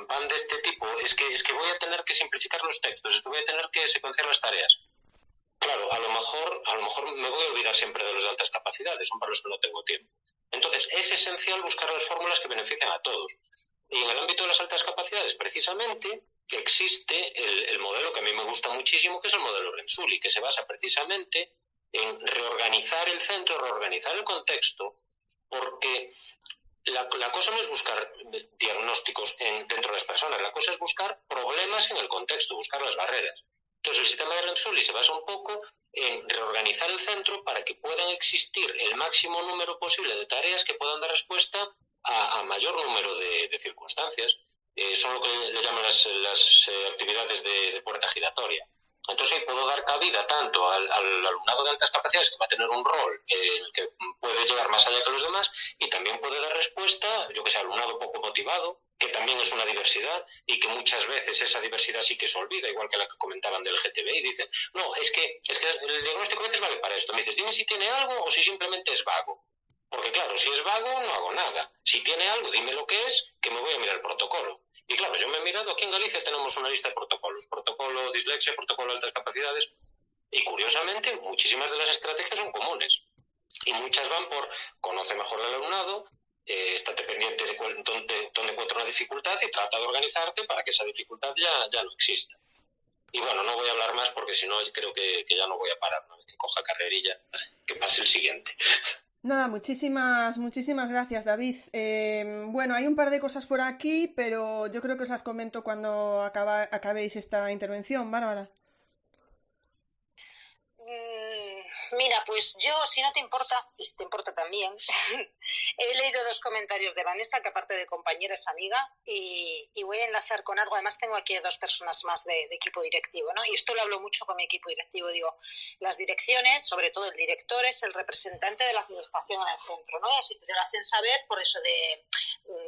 van de este tipo, es que voy a tener que simplificar los textos, es que voy a tener que secuenciar las tareas. Claro, a lo mejor me voy a olvidar siempre de los de altas capacidades, son para los que no tengo tiempo. Entonces, es esencial buscar las fórmulas que benefician a todos. Y en el ámbito de las altas capacidades, precisamente, que existe el modelo que a mí me gusta muchísimo, que es el modelo Renzulli, que se basa precisamente en reorganizar el centro, reorganizar el contexto, porque la cosa no es buscar diagnósticos dentro de las personas, la cosa es buscar problemas en el contexto, buscar las barreras. Entonces, el sistema de Renzulli se basa un poco en reorganizar el centro para que puedan existir el máximo número posible de tareas que puedan dar respuesta a mayor número de circunstancias. Son lo que le llaman las actividades de puerta giratoria. Entonces puedo dar cabida tanto al alumnado de altas capacidades, que va a tener un rol en el que puede llegar más allá que los demás, y también puede dar respuesta, yo que sé, al alumnado poco motivado, que también es una diversidad y que muchas veces esa diversidad sí que se olvida, igual que la que comentaban del LGTB, y dicen, no, es que el diagnóstico a veces vale para esto. Me dices, dime si tiene algo o si simplemente es vago. Porque claro, si es vago no hago nada. Si tiene algo, dime lo que es, que me voy a mirar el protocolo. Y claro, yo me he mirado, aquí en Galicia tenemos una lista de protocolos, protocolo dislexia, protocolo de altas capacidades, y curiosamente muchísimas de las estrategias son comunes. Y muchas van por conoce mejor al alumnado, estate pendiente de dónde encuentra una dificultad y trata de organizarte para que esa dificultad ya no exista. Y bueno, no voy a hablar más porque si no creo que ya no voy a parar una vez que coja carrerilla, que pase el siguiente. Nada, muchísimas gracias, David. Bueno, hay un par de cosas por aquí, pero yo creo que os las comento cuando acabéis esta intervención, Bárbara. Mira, pues yo, si no te importa, y si te importa también, he leído 2 comentarios de Vanessa, que aparte de compañera es amiga, y voy a enlazar con algo. Además tengo aquí a 2 personas más de equipo directivo, ¿no? Y esto lo hablo mucho con mi equipo directivo. Digo, las direcciones, sobre todo el director, es el representante de la administración en el centro, ¿no? Y así te lo hacen saber por eso de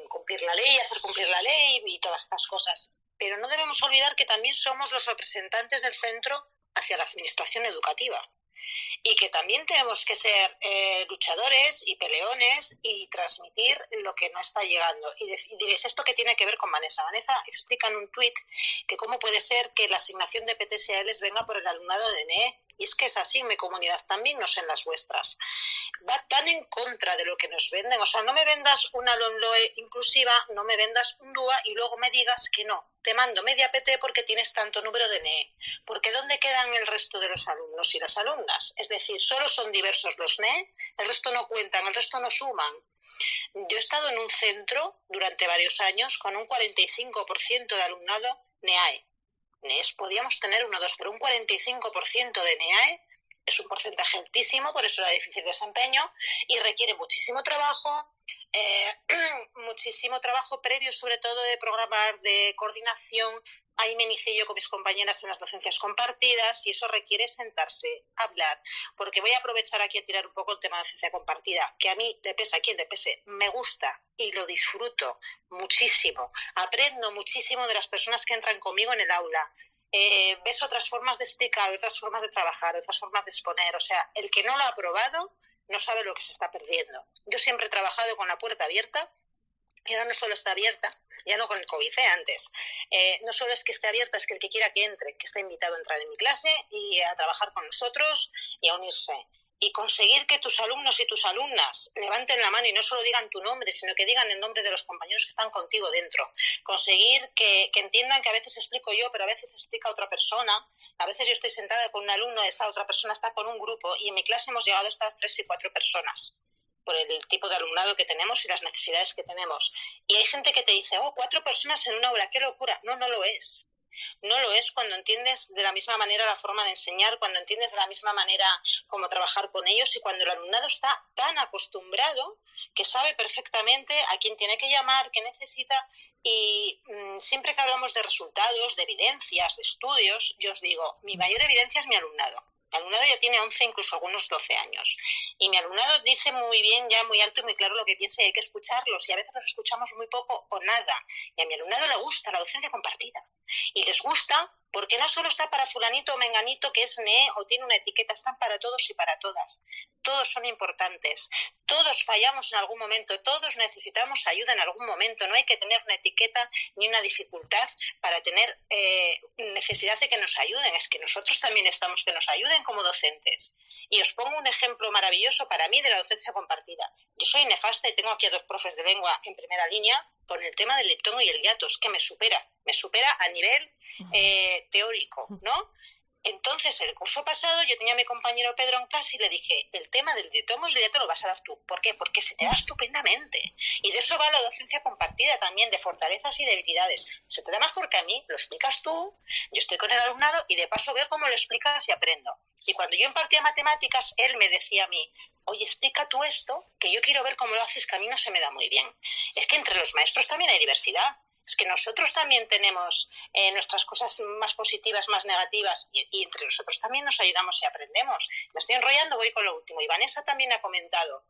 cumplir la ley, hacer cumplir la ley y todas estas cosas. Pero no debemos olvidar que también somos los representantes del centro hacia la administración educativa. Y que también tenemos que ser luchadores y peleones y transmitir lo que no está llegando. Y diréis, ¿esto qué tiene que ver con Vanessa? Vanessa explica en un tuit que cómo puede ser que la asignación de PTSA-les venga por el alumnado de NE. Y es que es así en mi comunidad también, no sé en las vuestras. Va tan en contra de lo que nos venden. O sea, no me vendas una LOMLOE inclusiva, no me vendas un DUA y luego me digas que no. Te mando media PT porque tienes tanto número de NE. Porque ¿dónde quedan el resto de los alumnos y las alumnas? Es decir, solo son diversos los NE, el resto no cuentan, el resto no suman. Yo he estado en un centro durante varios años con un 45% de alumnado NEAE. NES podíamos tener 1 o 2, pero un 45% de NEAE es un porcentaje altísimo, por eso era difícil desempeño y requiere muchísimo trabajo previo, sobre todo de programar, de coordinación. Ahí me inicié yo con mis compañeras en las docencias compartidas y eso requiere sentarse, hablar, porque voy a aprovechar aquí a tirar un poco el tema de docencia compartida, que a mí, le pese a quien le pese, me gusta y lo disfruto muchísimo. Aprendo muchísimo de las personas que entran conmigo en el aula. Ves otras formas de explicar, otras formas de trabajar, otras formas de exponer. O sea, el que no lo ha probado no sabe lo que se está perdiendo. Yo siempre he trabajado con la puerta abierta y ahora no solo está abierta, ya no con el COVID antes, no solo es que esté abierta, es que el que quiera que entre, que está invitado a entrar en mi clase y a trabajar con nosotros y a unirse. Y conseguir que tus alumnos y tus alumnas levanten la mano y no solo digan tu nombre, sino que digan el nombre de los compañeros que están contigo dentro. Conseguir que entiendan que a veces explico yo, pero a veces explica otra persona. A veces yo estoy sentada con un alumno, esta otra persona está con un grupo y en mi clase hemos llegado a estas 3 y 4 personas por el tipo de alumnado que tenemos y las necesidades que tenemos. Y hay gente que te dice, 4 personas en una aula, qué locura. No, no lo es. No lo es cuando entiendes de la misma manera la forma de enseñar, cuando entiendes de la misma manera cómo trabajar con ellos y cuando el alumnado está tan acostumbrado que sabe perfectamente a quién tiene que llamar, qué necesita. Y siempre que hablamos de resultados, de evidencias, de estudios, yo os digo, mi mayor evidencia es mi alumnado. Mi alumnado ya tiene 11, incluso algunos 12 años. Y mi alumnado dice muy bien, ya muy alto y muy claro lo que piensa y hay que escucharlos. Y a veces los escuchamos muy poco o nada. Y a mi alumnado le gusta la docencia compartida. Y les gusta porque no solo está para fulanito o menganito que es NE o tiene una etiqueta, están para todos y para todas. Todos son importantes. Todos fallamos en algún momento. Todos necesitamos ayuda en algún momento. No hay que tener una etiqueta ni una dificultad para tener necesidad de que nos ayuden. Es que nosotros también estamos que nos ayuden como docentes. Y os pongo un ejemplo maravilloso para mí de la docencia compartida. Yo soy nefasta y tengo aquí a 2 profes de lengua en primera línea con el tema del diptongo y el hiatus, que me supera a nivel teórico, ¿no? Entonces, el curso pasado yo tenía a mi compañero Pedro en clase y le dije, el tema del diptongo y el hiatus lo vas a dar tú. ¿Por qué? Porque se te da estupendamente. Y de eso va la docencia compartida también, de fortalezas y debilidades. Se te da mejor que a mí, lo explicas tú, yo estoy con el alumnado y de paso veo cómo lo explicas y aprendo. Y cuando yo impartía matemáticas, él me decía a mí, oye, explica tú esto, que yo quiero ver cómo lo haces, que a mí no se me da muy bien. Es que entre los maestros también hay diversidad. Es que nosotros también tenemos nuestras cosas más positivas, más negativas, y entre nosotros también nos ayudamos y aprendemos. Me estoy enrollando, voy con lo último. Y Vanessa también ha comentado,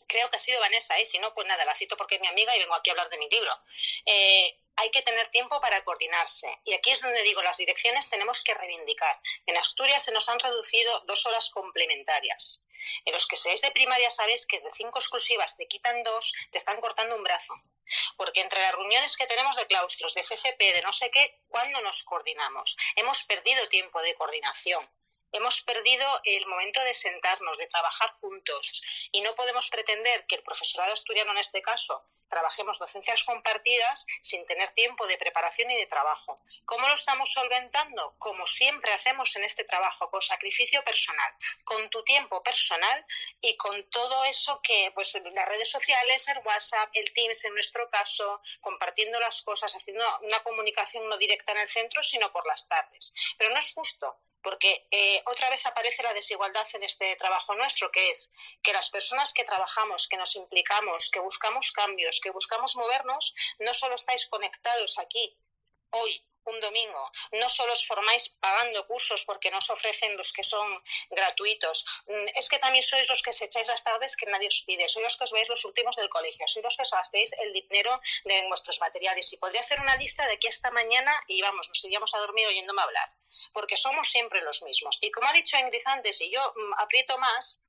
creo que ha sido Vanessa, si no, pues nada, la cito porque es mi amiga y vengo aquí a hablar de mi libro. Hay que tener tiempo para coordinarse. Y aquí es donde digo, las direcciones tenemos que reivindicar. En Asturias se nos han reducido 2 horas complementarias. En los que seáis de primaria sabéis que de 5 exclusivas te quitan 2, te están cortando un brazo. Porque entre las reuniones que tenemos de claustros, de CCP, de no sé qué, ¿cuándo nos coordinamos? Hemos perdido tiempo de coordinación. Hemos perdido el momento de sentarnos, de trabajar juntos. Y no podemos pretender que el profesorado asturiano, en este caso, trabajemos docencias compartidas sin tener tiempo de preparación y de trabajo. ¿Cómo lo estamos solventando? Como siempre hacemos en este trabajo, con sacrificio personal, con tu tiempo personal y con todo eso que, pues, las redes sociales, el WhatsApp, el Teams en nuestro caso, compartiendo las cosas, haciendo una comunicación no directa en el centro, sino por las tardes. Pero no es justo, porque otra vez aparece la desigualdad en este trabajo nuestro, que es que las personas que trabajamos, que nos implicamos, que buscamos cambios, que buscamos movernos, no solo estáis conectados aquí hoy, un domingo, no solo os formáis pagando cursos porque nos ofrecen los que son gratuitos, es que también sois los que os echáis las tardes que nadie os pide, sois los que os veis los últimos del colegio, sois los que os gastéis el dinero de vuestros materiales. Y podría hacer una lista de aquí hasta mañana y vamos, nos iríamos a dormir oyéndome hablar, porque somos siempre los mismos. Y como ha dicho Ingrid antes, y yo aprieto más,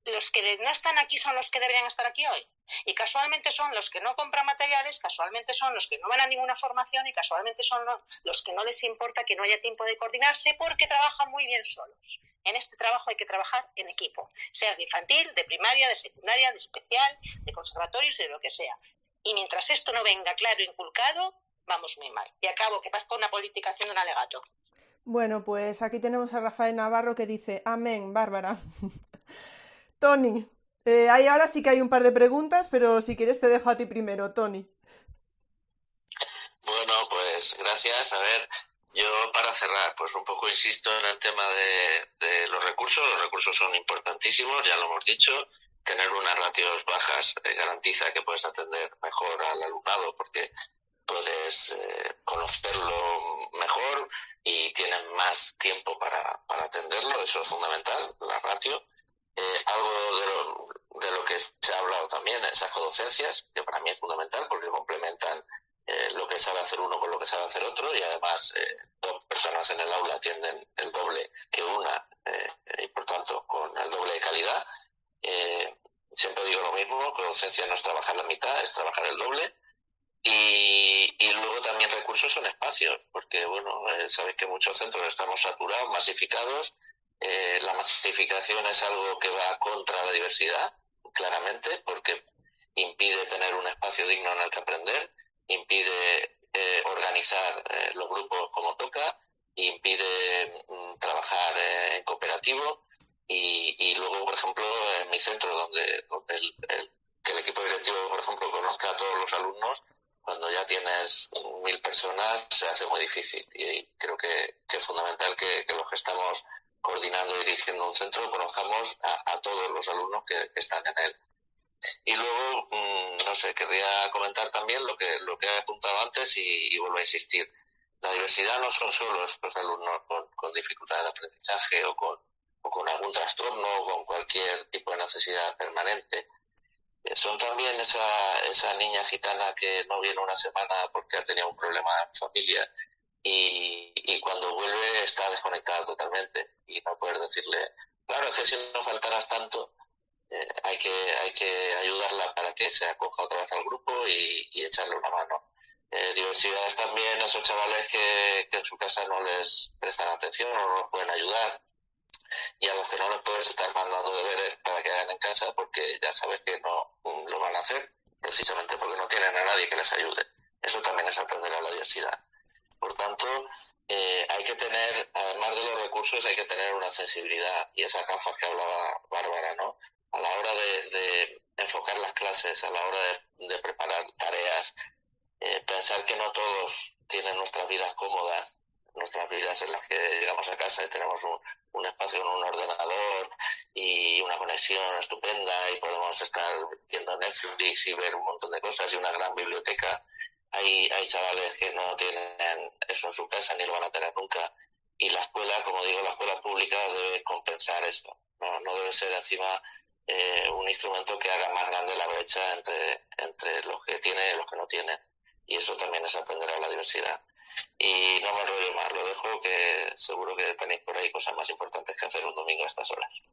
los que no están aquí son los que deberían estar aquí hoy. Y casualmente son los que no compran materiales, casualmente son los que no van a ninguna formación y casualmente son los que no les importa que no haya tiempo de coordinarse porque trabajan muy bien solos. En este trabajo hay que trabajar en equipo, seas de infantil, de primaria, de secundaria, de especial, de conservatorios y de lo que sea. Y mientras esto no venga claro e inculcado, vamos muy mal. Y acabo, que parezca una política haciendo un alegato. Bueno, pues aquí tenemos a Rafael Navarro que dice: amén, Bárbara. Tony, ahí ahora sí que hay un par de preguntas, pero si quieres te dejo a ti primero, Tony. Bueno, pues gracias. A ver, yo para cerrar, pues un poco insisto en el tema de los recursos. Los recursos son importantísimos, ya lo hemos dicho. Tener unas ratios bajas garantiza que puedes atender mejor al alumnado porque puedes conocerlo mejor y tienes más tiempo para atenderlo. Eso es fundamental, la ratio. Algo de lo que se ha hablado también, esas codocencias, que para mí es fundamental porque complementan lo que sabe hacer uno con lo que sabe hacer otro, y además dos personas en el aula atienden el doble que una y por tanto con el doble de calidad. Siempre digo lo mismo, codocencia no es trabajar la mitad, es trabajar el doble. Y luego también recursos son espacios, porque bueno, sabéis que muchos centros estamos saturados, masificados. La masificación es algo que va contra la diversidad, claramente, porque impide tener un espacio digno en el que aprender, impide organizar los grupos como toca, impide trabajar en cooperativo y luego, por ejemplo, en mi centro, donde que el equipo directivo, por ejemplo, conozca a todos los alumnos, cuando ya tienes 1.000 personas se hace muy difícil y creo que es fundamental que los que estamos coordinando y dirigiendo un centro conozcamos a todos los alumnos que están en él. Y luego, no sé, querría comentar también lo que he apuntado antes y vuelvo a insistir. La diversidad no son solo los alumnos con dificultades de aprendizaje o con algún trastorno o con cualquier tipo de necesidad permanente. Son también esa niña gitana que no viene una semana porque ha tenido un problema en familia y cuando vuelve está desconectada totalmente y no puedes decirle, claro, es que si no faltaras tanto, hay que ayudarla para que se acoja otra vez al grupo y echarle una mano. Diversidad es también esos chavales que en su casa no les prestan atención o no los pueden ayudar y a los que no les puedes estar mandando deberes para que hagan en casa porque ya sabes que no lo van a hacer precisamente porque no tienen a nadie que les ayude. Eso también es atender a la diversidad. Por tanto, hay que tener, además de los recursos, hay que tener una sensibilidad y esas gafas que hablaba Bárbara, ¿no? A la hora de enfocar las clases, a la hora de preparar tareas, pensar que no todos tienen nuestras vidas cómodas, nuestras vidas en las que llegamos a casa y tenemos un espacio con un ordenador y una conexión estupenda y podemos estar viendo Netflix y ver un montón de cosas y una gran biblioteca. Hay chavales que no tienen eso en su casa ni lo van a tener nunca y la escuela, como digo, la escuela pública debe compensar eso. No debe ser encima un instrumento que haga más grande la brecha entre los que tienen y los que no tienen. Y eso también es atender a la diversidad. Y no me enrollo más, lo dejo, que seguro que tenéis por ahí cosas más importantes que hacer un domingo a estas horas.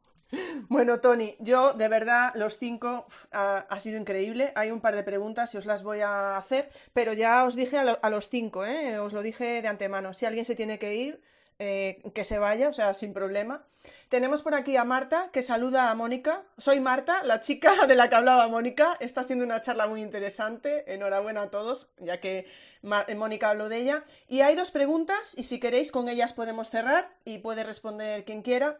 Bueno, Tony, yo de verdad, los 5 ha sido increíble. Hay un par de preguntas y os las voy a hacer, pero ya os dije a los 5, os lo dije de antemano. Si alguien se tiene que ir, que se vaya, o sea, sin problema. Tenemos por aquí a Marta, que saluda a Mónica. Soy Marta, la chica de la que hablaba Mónica. Está siendo una charla muy interesante. Enhorabuena a todos, ya que Mónica habló de ella. Y hay 2 preguntas, y si queréis con ellas podemos cerrar y puede responder quien quiera.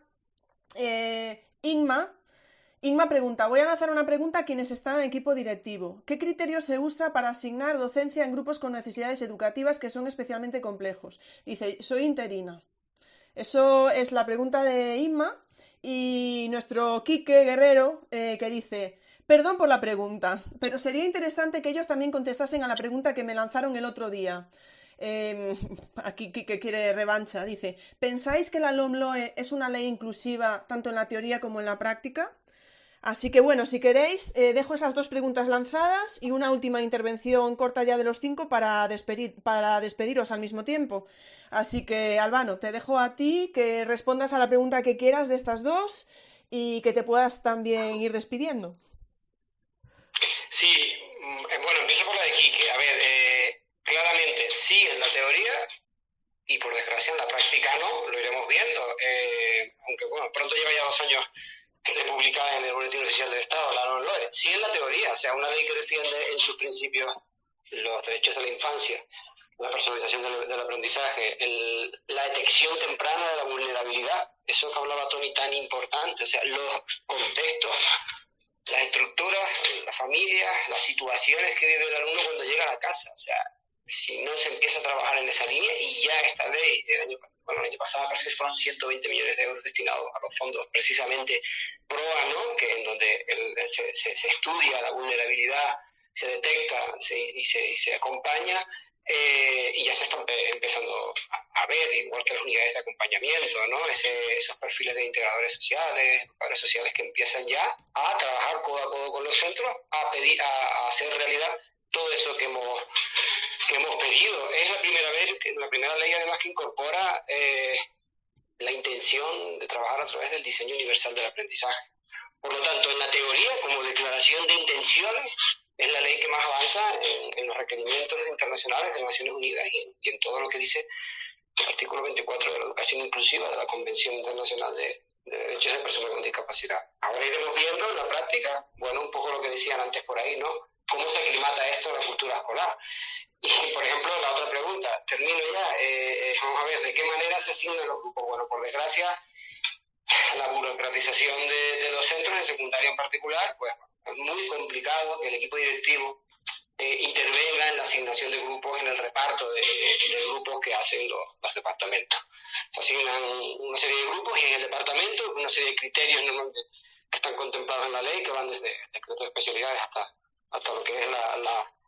Inma pregunta: voy a lanzar una pregunta a quienes están en equipo directivo. ¿Qué criterio se usa para asignar docencia en grupos con necesidades educativas que son especialmente complejos? Dice, soy interina. Eso es la pregunta de Inma y nuestro Quique Guerrero que dice, perdón por la pregunta, pero sería interesante que ellos también contestasen a la pregunta que me lanzaron el otro día. Aquí Quique quiere revancha, dice, ¿pensáis que la LOMLOE es una ley inclusiva tanto en la teoría como en la práctica? Así que bueno, si queréis, dejo esas dos preguntas lanzadas y una última intervención corta ya de los 5 para despediros al mismo tiempo. Así que, Albano, te dejo a ti que respondas a la pregunta que quieras de estas dos y que te puedas también ir despidiendo. Sí, bueno, empiezo por la de Quique. A ver, claramente sí en la teoría y por desgracia en la práctica no, lo iremos viendo. Aunque bueno, pronto lleva ya 2 años de publicada en el Boletín Oficial del Estado, la LOMLOE. Sí en la teoría, o sea, una ley que defiende en sus principios los derechos de la infancia, la personalización del aprendizaje, la detección temprana de la vulnerabilidad, eso que hablaba Tony tan importante, o sea, los contextos, las estructuras, las familias, las situaciones que vive el alumno cuando llega a la casa, o sea, si no se empieza a trabajar en esa línea y ya esta ley, el año pasado parece que fueron 120 millones de euros destinados a los fondos precisamente PROA, ¿no? Que en donde se estudia la vulnerabilidad, se detecta y se acompaña, y ya se están empezando a ver, igual que las unidades de acompañamiento, ¿no? Esos perfiles de integradores sociales, padres sociales que empiezan ya a trabajar codo a codo con los centros, a hacer realidad todo eso que hemos pedido. Es la primera ley además que incorpora la intención de trabajar a través del diseño universal del aprendizaje. Por lo tanto, en la teoría, como declaración de intenciones, es la ley que más avanza en los requerimientos internacionales de Naciones Unidas y en todo lo que dice el artículo 24 de la educación inclusiva de la Convención Internacional de Derechos de Personas con Discapacidad. Ahora iremos viendo en la práctica, bueno, un poco lo que decían antes por ahí, ¿no? ¿Cómo se aclimata esto en la cultura escolar? Y, por ejemplo, la otra pregunta, termino ya, vamos a ver, ¿de qué manera se asignan los grupos? Bueno, por desgracia, la burocratización de los centros, en secundaria en particular, pues es muy complicado que el equipo directivo intervenga en la asignación de grupos, en el reparto de grupos que hacen los departamentos. Se asignan una serie de grupos y en el departamento, con una serie de criterios normalmente que están contemplados en la ley, que van desde decretos de especialidades hasta lo que es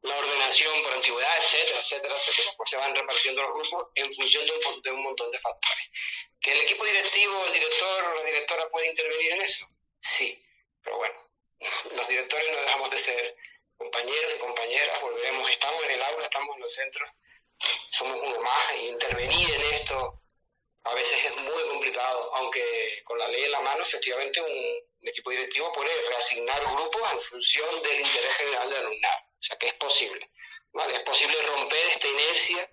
la ordenación por antigüedad, etcétera, pues se van repartiendo los grupos en función de un montón de factores. ¿Que el equipo directivo, el director o la directora puede intervenir en eso? Sí, pero bueno, los directores no dejamos de ser compañeros y compañeras, estamos en el aula, estamos en los centros, somos uno más, y intervenir en esto a veces es muy complicado, aunque con la ley en la mano, efectivamente, un equipo directivo puede reasignar grupos en función del interés general del alumnado. O sea que es posible, ¿vale? Es posible romper esta inercia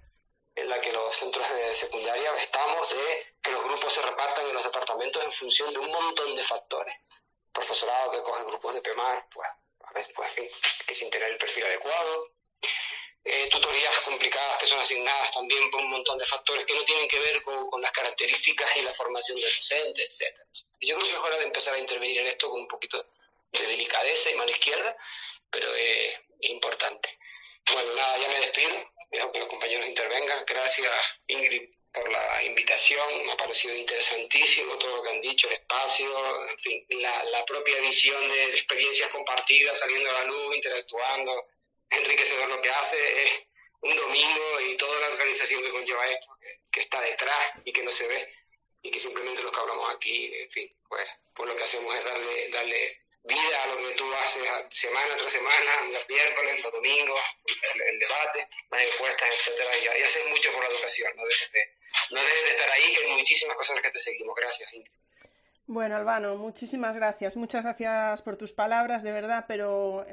en la que los centros de secundaria estamos, de que los grupos se repartan en los departamentos en función de un montón de factores. Profesorado que coge grupos de PEMAR, pues a veces, pues, en fin, que se integre el perfil adecuado. Tutorías complicadas que son asignadas también por un montón de factores que no tienen que ver con las características y la formación del docente, etc. Yo creo que es hora de empezar a intervenir en esto con un poquito de delicadeza y mano izquierda, pero es importante. Bueno, nada, ya me despido, dejo que los compañeros intervengan. Gracias, Ingrid, por la invitación, me ha parecido interesantísimo todo lo que han dicho, el espacio, en fin, la propia visión de experiencias compartidas, saliendo a la luz, interactuando. Enriquecedor lo que hace es un domingo y toda la organización que conlleva esto, que está detrás y que no se ve, y que simplemente los que hablamos aquí, en fin, pues lo que hacemos es darle vida a lo que tú haces semana tras semana, los miércoles, los domingos, el debate, las encuestas, etcétera, y haces mucho por la educación, no dejes de estar ahí, que hay muchísimas cosas que te seguimos. Gracias, Ingrid. Bueno, Albano, muchísimas gracias. Muchas gracias por tus palabras, de verdad, pero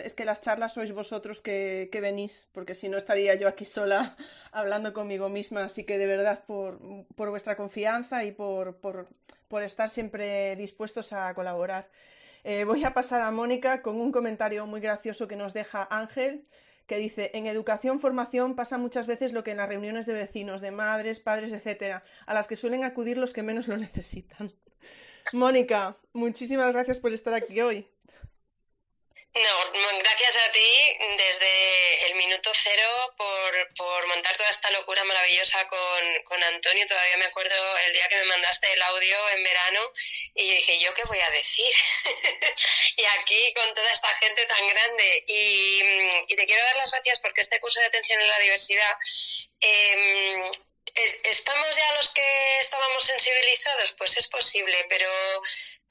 es que las charlas sois vosotros que venís, porque si no estaría yo aquí sola hablando conmigo misma. Así que de verdad por vuestra confianza y por estar siempre dispuestos a colaborar. Voy a pasar a Mónica con un comentario muy gracioso que nos deja Ángel, que dice: en educación, formación pasa muchas veces lo que en las reuniones de vecinos, de madres, padres, etcétera, a las que suelen acudir los que menos lo necesitan. Mónica, muchísimas gracias por estar aquí hoy. No, gracias a ti desde el minuto cero por montar toda esta locura maravillosa con Antonio. Todavía me acuerdo el día que me mandaste el audio en verano y yo dije, ¿yo qué voy a decir? Y aquí con toda esta gente tan grande. Y te quiero dar las gracias porque este curso de atención en la diversidad... ¿Estamos ya los que estábamos sensibilizados? Pues es posible, pero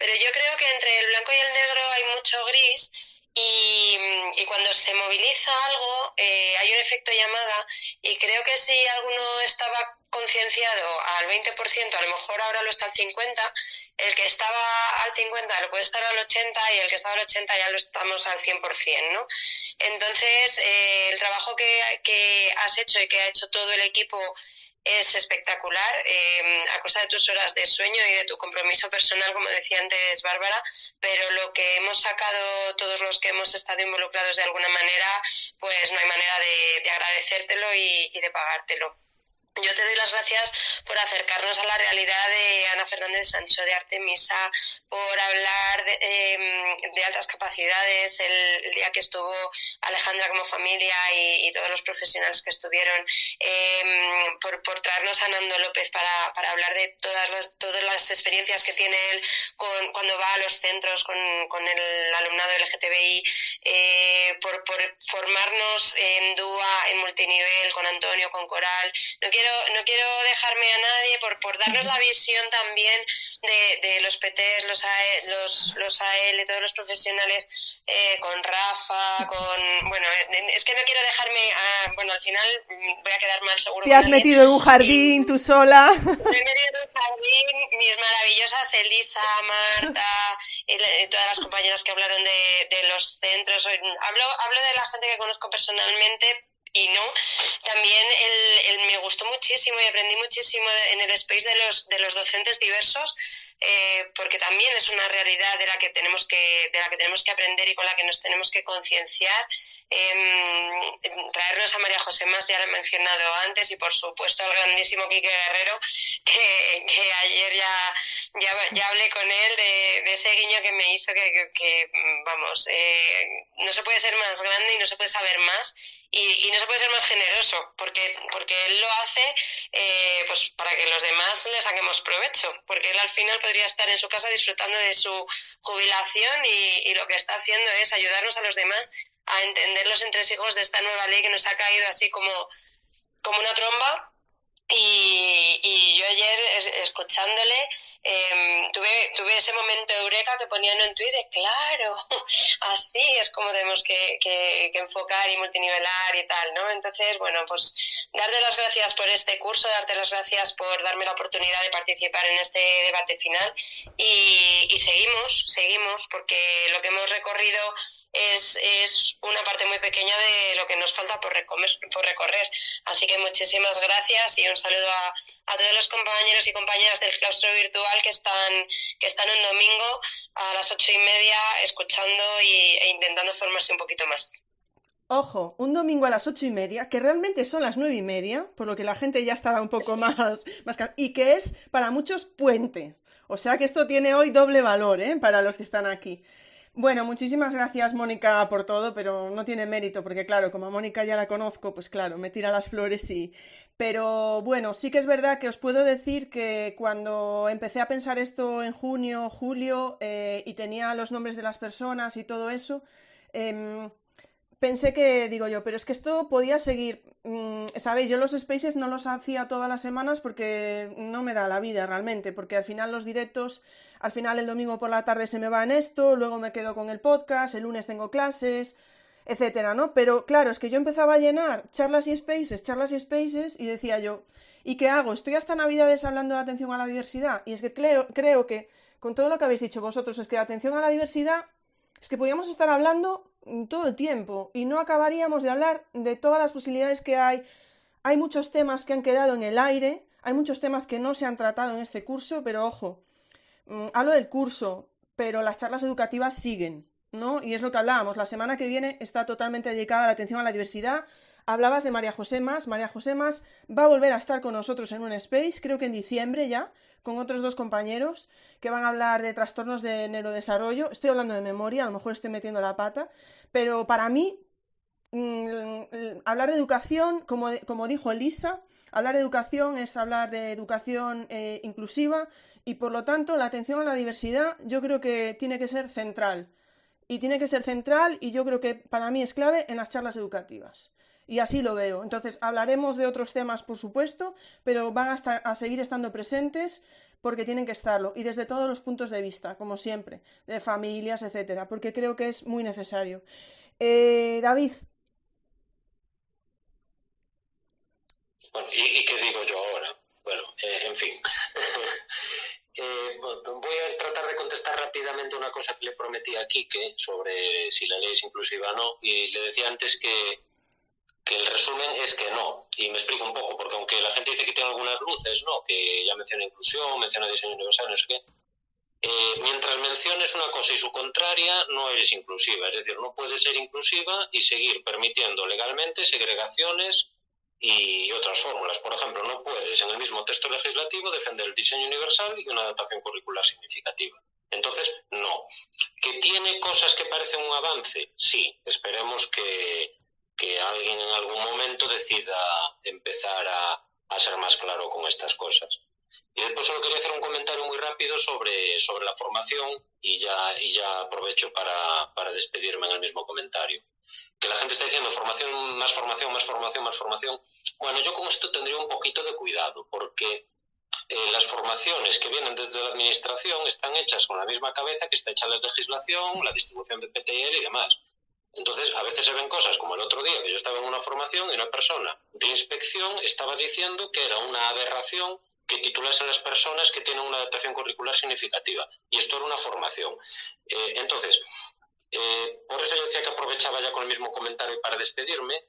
yo creo que entre el blanco y el negro hay mucho gris. Y cuando se moviliza algo, hay un efecto llamada, y creo que si alguno estaba concienciado al 20%, a lo mejor ahora lo está al 50%, el que estaba al 50% lo puede estar al 80%, y el que estaba al 80% ya lo estamos al 100%, ¿no? Entonces, el trabajo que has hecho y que ha hecho todo el equipo es espectacular, a costa de tus horas de sueño y de tu compromiso personal, como decía antes Bárbara, pero lo que hemos sacado todos los que hemos estado involucrados de alguna manera, pues no hay manera de agradecértelo y de pagártelo. Yo te doy las gracias por acercarnos a la realidad de Ana Fernández Sancho, de Artemisa, por hablar de altas capacidades, el día que estuvo Alejandra como familia y todos los profesionales que estuvieron, por traernos a Nando López para hablar de todas las experiencias que tiene él cuando va a los centros con el alumnado LGTBI, por formarnos en DUA, en multinivel, con Antonio, con Coral. No quiero dejarme a nadie por darnos la visión también de los PTs, los AL, todos los profesionales, con Rafa, bueno, es que no quiero dejarme al final voy a quedar mal seguro. Te has metido en un jardín tú sola. Me he metido en un jardín, mis maravillosas Elisa, Marta, todas las compañeras que hablaron de los centros. Hablo de la gente que conozco personalmente. Y no, también me gustó muchísimo y aprendí muchísimo en el space de los docentes diversos, porque también es una realidad de la que tenemos que aprender y con la que nos tenemos que concienciar. Traernos a María José Mas, ya lo he mencionado antes, y por supuesto al grandísimo Quique Guerrero, que ayer ya hablé con él de ese guiño que me hizo, que vamos, no se puede ser más grande y no se puede saber más. Y no se puede ser más generoso, porque él lo hace pues para que los demás le saquemos provecho, porque él al final podría estar en su casa disfrutando de su jubilación y lo que está haciendo es ayudarnos a los demás a entender los entresijos de esta nueva ley que nos ha caído así como una tromba. Y yo ayer, escuchándole, tuve ese momento eureka que ponían en Twitter, claro, así es como tenemos que enfocar y multinivelar y tal, ¿no? Entonces, bueno, pues darte las gracias por este curso, darte las gracias por darme la oportunidad de participar en este debate final, y seguimos, porque lo que hemos recorrido es una parte muy pequeña de lo que nos falta por recorrer. Así que muchísimas gracias y un saludo a todos los compañeros y compañeras del claustro virtual que están un domingo a las 8:30 escuchando e intentando formarse un poquito más. Ojo, un domingo a las 8:30, que realmente son las 9:30, por lo que la gente ya estará un poco más y que es para muchos puente. O sea que esto tiene hoy doble valor, para los que están aquí. Bueno, muchísimas gracias, Mónica, por todo, pero no tiene mérito, porque claro, como a Mónica ya la conozco, pues claro, me tira las flores y... Pero bueno, sí que es verdad que os puedo decir que cuando empecé a pensar esto en junio, julio, y tenía los nombres de las personas y todo eso, pensé que, digo yo, pero es que esto podía seguir, ¿sabéis? Yo los spaces no los hacía todas las semanas porque no me da la vida realmente, porque al final los directos, al final el domingo por la tarde se me va en esto, luego me quedo con el podcast, el lunes tengo clases, etcétera, ¿no? Pero claro, es que yo empezaba a llenar charlas y spaces, y decía yo, ¿y qué hago? Estoy hasta Navidades hablando de atención a la diversidad, y es que creo que, con todo lo que habéis dicho vosotros, es que atención a la diversidad, es que podíamos estar hablando todo el tiempo y no acabaríamos de hablar de todas las posibilidades que hay. Hay muchos temas que han quedado en el aire, hay muchos temas que no se han tratado en este curso, pero ojo, hablo del curso, pero las charlas educativas siguen, ¿no? Y es lo que hablábamos, la semana que viene está totalmente dedicada a la atención a la diversidad. Hablabas de María José Mas va a volver a estar con nosotros en un space, creo que en diciembre ya, con otros 2 compañeros que van a hablar de trastornos de neurodesarrollo. Estoy hablando de memoria, a lo mejor estoy metiendo la pata, pero para mí hablar de educación, como dijo Elisa, hablar de educación es hablar de educación inclusiva y por lo tanto la atención a la diversidad yo creo que tiene que ser central. Y tiene que ser central y yo creo que para mí es clave en las charlas educativas. Y así lo veo. Entonces hablaremos de otros temas, por supuesto, pero van a seguir estando presentes porque tienen que estarlo. Y desde todos los puntos de vista, como siempre, de familias, etcétera, porque creo que es muy necesario. David. Bueno, ¿y qué digo yo ahora? Bueno, en fin. Voy a tratar de contestar rápidamente una cosa que le prometí a Quique sobre si la ley es inclusiva o no, y le decía antes que el resumen es que no, y me explico un poco, porque aunque la gente dice que tiene algunas luces, ¿no?, que ya menciona inclusión, menciona diseño universal, no sé qué, mientras menciones una cosa y su contraria, no eres inclusiva, es decir, no puedes ser inclusiva y seguir permitiendo legalmente segregaciones y otras fórmulas. Por ejemplo, no puedes en el mismo texto legislativo defender el diseño universal y una adaptación curricular significativa. Entonces, no. ¿Que tiene cosas que parecen un avance? Sí. Esperemos que alguien en algún momento decida empezar a ser más claro con estas cosas. Y después solo quería hacer un comentario muy rápido sobre la formación y ya aprovecho para despedirme en el mismo comentario. Que la gente está diciendo formación, más formación, más formación, más formación. Bueno, yo con esto tendría un poquito de cuidado, porque las formaciones que vienen desde la administración están hechas con la misma cabeza que está hecha la legislación, la distribución de PTL y demás. Entonces, a veces se ven cosas como el otro día, que yo estaba en una formación y una persona de inspección estaba diciendo que era una aberración que titulasen las personas que tienen una adaptación curricular significativa. Y esto era una formación. Entonces, por eso yo decía que aprovechaba ya con el mismo comentario para despedirme,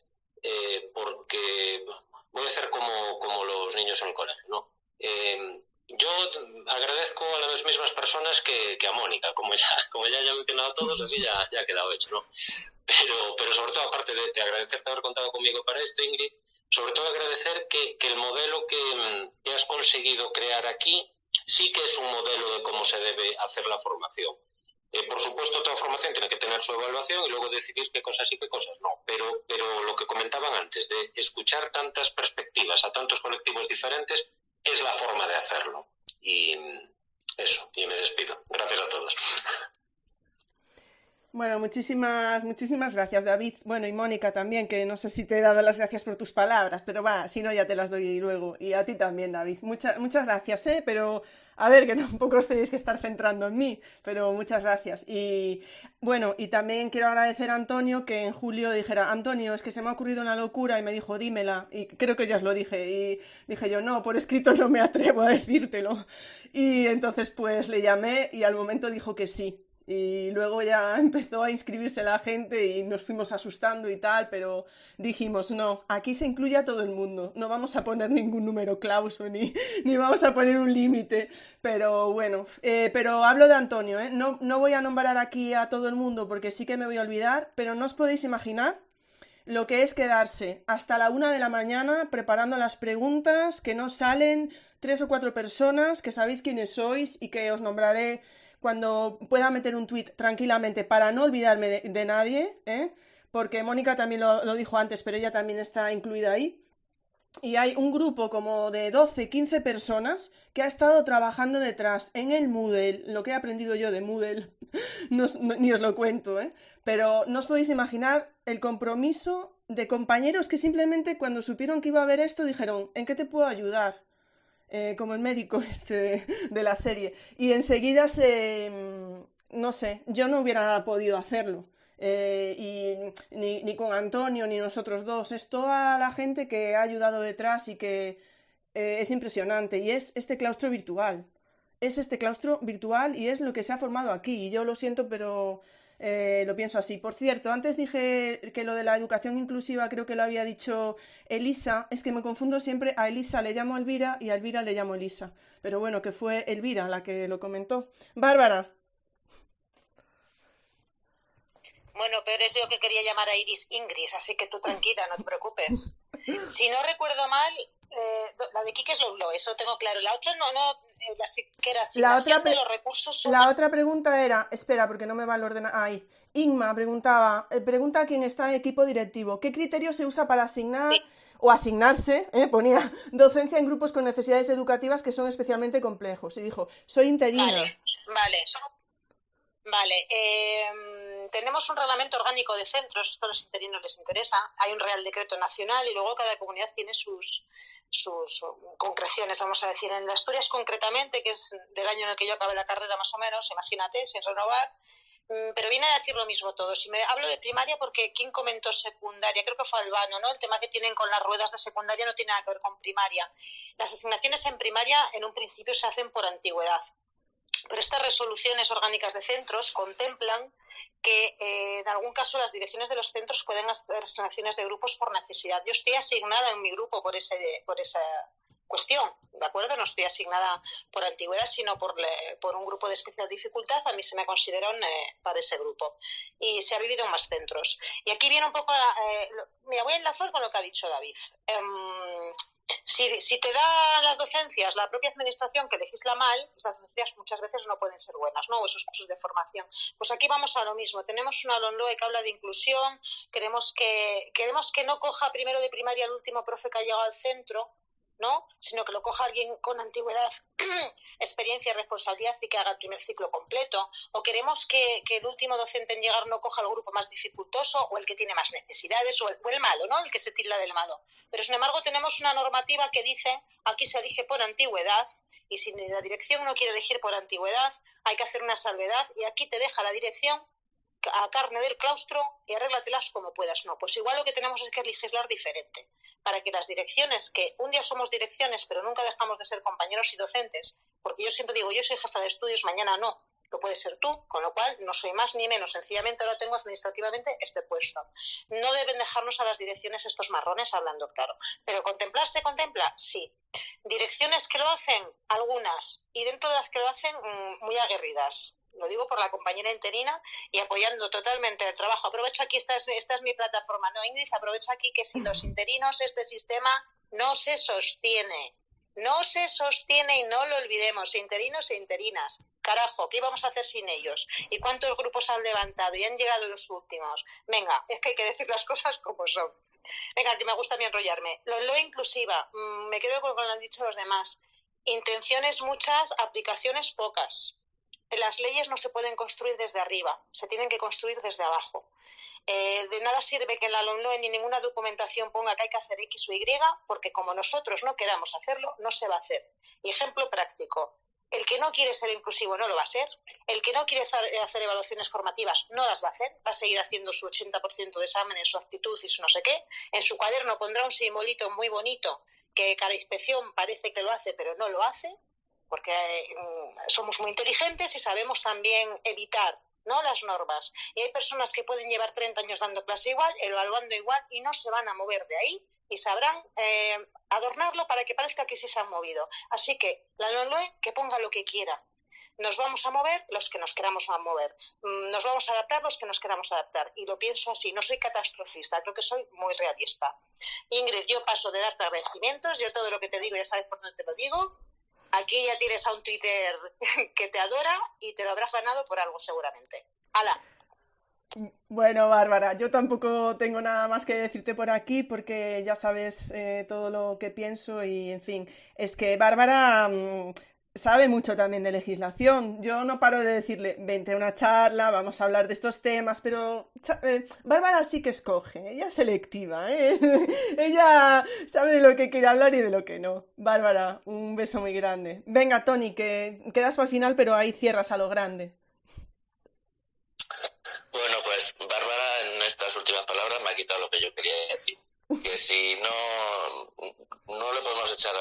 porque voy a hacer como los niños en el colegio, ¿no? Yo agradezco a las mismas personas que a Mónica, como ya he mencionado a todos, así ya ha quedado hecho, ¿no? Pero sobre todo, aparte de agradecerte haber contado conmigo para esto, Ingrid, sobre todo agradecer que el modelo que has conseguido crear aquí sí que es un modelo de cómo se debe hacer la formación. Por supuesto, toda formación tiene que tener su evaluación y luego decidir qué cosas sí, qué cosas no. Pero lo que comentaban antes, de escuchar tantas perspectivas a tantos colectivos diferentes, es la forma de hacerlo. Y eso, y me despido. Gracias a todos. Bueno, muchísimas gracias, David. Bueno, y Mónica también, que no sé si te he dado las gracias por tus palabras, pero va, si no ya te las doy luego. Y a ti también, David. Muchas gracias, pero a ver, que tampoco os tenéis que estar centrando en mí, pero muchas gracias. Y bueno, y también quiero agradecer a Antonio que en julio dijera, Antonio, es que se me ha ocurrido una locura, y me dijo, dímela. Y creo que ya os lo dije. Y dije yo, no, por escrito no me atrevo a decírtelo. Y entonces pues le llamé y al momento dijo que sí. Y luego ya empezó a inscribirse la gente y nos fuimos asustando y tal, pero dijimos, no, aquí se incluye a todo el mundo, no vamos a poner ningún número clauso ni vamos a poner un límite, pero bueno, pero hablo de Antonio, no voy a nombrar aquí a todo el mundo porque sí que me voy a olvidar, pero no os podéis imaginar lo que es quedarse hasta la 1 de la mañana preparando las preguntas, que no salen 3 o 4 personas, que sabéis quiénes sois y que os nombraré cuando pueda meter un tuit tranquilamente para no olvidarme de nadie, porque Mónica también lo dijo antes, pero ella también está incluida ahí. Y hay un grupo como de 12, 15 personas que ha estado trabajando detrás en el Moodle, lo que he aprendido yo de Moodle, ni os lo cuento, pero no os podéis imaginar el compromiso de compañeros que simplemente cuando supieron que iba a haber esto dijeron, ¿en qué te puedo ayudar? Como el médico de la serie, y enseguida no sé, yo no hubiera podido hacerlo, y ni con Antonio ni nosotros dos, es toda la gente que ha ayudado detrás y que es impresionante, y es este claustro virtual, y es lo que se ha formado aquí, y yo lo siento, pero lo pienso así. Por cierto, antes dije que lo de la educación inclusiva creo que lo había dicho Elisa, es que me confundo siempre, a Elisa le llamo Elvira y a Elvira le llamo Elisa, pero bueno, que fue Elvira la que lo comentó. Bárbara. Bueno, pero es yo que quería llamar a Iris Ingrid, así que tú tranquila, no te preocupes. Si no recuerdo mal, La de Quique es lo, eso lo tengo claro. La otra que era La otra, asignación de los recursos son... la otra pregunta era, espera, porque no me va el ordenador. Ahí. Inma pregunta a quien está en equipo directivo, ¿qué criterio se usa para asignar Sí. o asignarse, ponía, docencia en grupos con necesidades educativas que son especialmente complejos? Y dijo, soy interina. Vale. Tenemos un reglamento orgánico de centros, esto a los interinos les interesa, hay un real decreto nacional y luego cada comunidad tiene sus concreciones, vamos a decir. En la Asturias concretamente, que es del año en el que yo acabé la carrera más o menos, imagínate, sin renovar, pero viene a decir lo mismo todo. Si me hablo de primaria, porque ¿quién comentó secundaria? Creo que fue Albano, ¿no? El tema que tienen con las ruedas de secundaria no tiene nada que ver con primaria. Las asignaciones en primaria en un principio se hacen por antigüedad. Pero estas resoluciones orgánicas de centros contemplan que en algún caso las direcciones de los centros pueden hacer asignaciones de grupos por necesidad. Yo estoy asignada en mi grupo por esa cuestión, ¿de acuerdo? No estoy asignada por antigüedad, sino por un grupo de especial dificultad. A mí se me consideran para ese grupo. Y se ha vivido en más centros. Y aquí viene un poco... mira, voy a enlazar con lo que ha dicho David. Si te da las docencias la propia administración que legisla mal, esas docencias muchas veces no pueden ser buenas, ¿no? O esos cursos de formación. Pues aquí vamos a lo mismo. Tenemos una LOMLOE que habla de inclusión, queremos que no coja primero de primaria el último profe que ha llegado al centro, ¿no? Sino que lo coja alguien con antigüedad, experiencia y responsabilidad y que haga el primer ciclo completo. O queremos que el último docente en llegar no coja el grupo más dificultoso o el que tiene más necesidades o el malo, ¿no? El que se tilda del malo. Pero sin embargo tenemos una normativa que dice aquí se elige por antigüedad y si la dirección no quiere elegir por antigüedad hay que hacer una salvedad y aquí te deja la dirección a carne del claustro y arréglatelas como puedas. No, pues igual lo que tenemos es que legislar diferente para que las direcciones, que un día somos direcciones pero nunca dejamos de ser compañeros y docentes, porque yo siempre digo, yo soy jefa de estudios, mañana no, lo puedes ser tú, con lo cual no soy más ni menos, sencillamente ahora tengo administrativamente este puesto. No deben dejarnos a las direcciones estos marrones, hablando claro, pero contemplar se contempla, sí. Direcciones que lo hacen, algunas, y dentro de las que lo hacen, muy aguerridas. Lo digo por la compañera interina y apoyando totalmente el trabajo. Aprovecho aquí, esta es mi plataforma, ¿no, Ingrid? Aprovecho aquí que sin los interinos este sistema no se sostiene y no lo olvidemos, interinos e interinas. Carajo, ¿qué íbamos a hacer sin ellos? ¿Y cuántos grupos han levantado y han llegado los últimos? Venga, es que hay que decir las cosas como son. Venga, que me gusta a mí enrollarme. Lo inclusiva, me quedo con lo que han dicho los demás. Intenciones muchas, aplicaciones pocas. Las leyes no se pueden construir desde arriba, se tienen que construir desde abajo. De nada sirve que en la LOMLOE ni ninguna documentación ponga que hay que hacer X o Y, porque como nosotros no queramos hacerlo, no se va a hacer. Y ejemplo práctico, el que no quiere ser inclusivo no lo va a ser, el que no quiere hacer evaluaciones formativas no las va a hacer, va a seguir haciendo su 80% de exámenes, su actitud y su no sé qué, en su cuaderno pondrá un simbolito muy bonito que cada inspección parece que lo hace, pero no lo hace, porque somos muy inteligentes y sabemos también evitar, ¿no?, las normas. Y hay personas que pueden llevar 30 años dando clase igual, evaluando igual, y no se van a mover de ahí y sabrán adornarlo para que parezca que sí se han movido. Así que la LOMLOE que ponga lo que quiera. Nos vamos a mover los que nos queramos mover. Nos vamos a adaptar los que nos queramos adaptar. Y lo pienso así, no soy catastrofista, creo que soy muy realista. Ingrid, yo paso de darte agradecimientos, yo todo lo que te digo ya sabes por dónde te lo digo. Aquí ya tienes a un Twitter que te adora y te lo habrás ganado por algo seguramente. ¡Hala! Bueno, Bárbara, yo tampoco tengo nada más que decirte por aquí porque ya sabes todo lo que pienso y, en fin, es que Bárbara sabe mucho también de legislación. Yo no paro de decirle, vente a una charla, vamos a hablar de estos temas, pero Bárbara sí que escoge, ella es selectiva, ¿eh? Ella sabe de lo que quiere hablar y de lo que no. Bárbara, un beso muy grande. Venga, Tony, que quedas para el final, pero ahí cierras a lo grande. Bueno, pues Bárbara en estas últimas palabras me ha quitado lo que yo quería decir. Que si no le podemos echar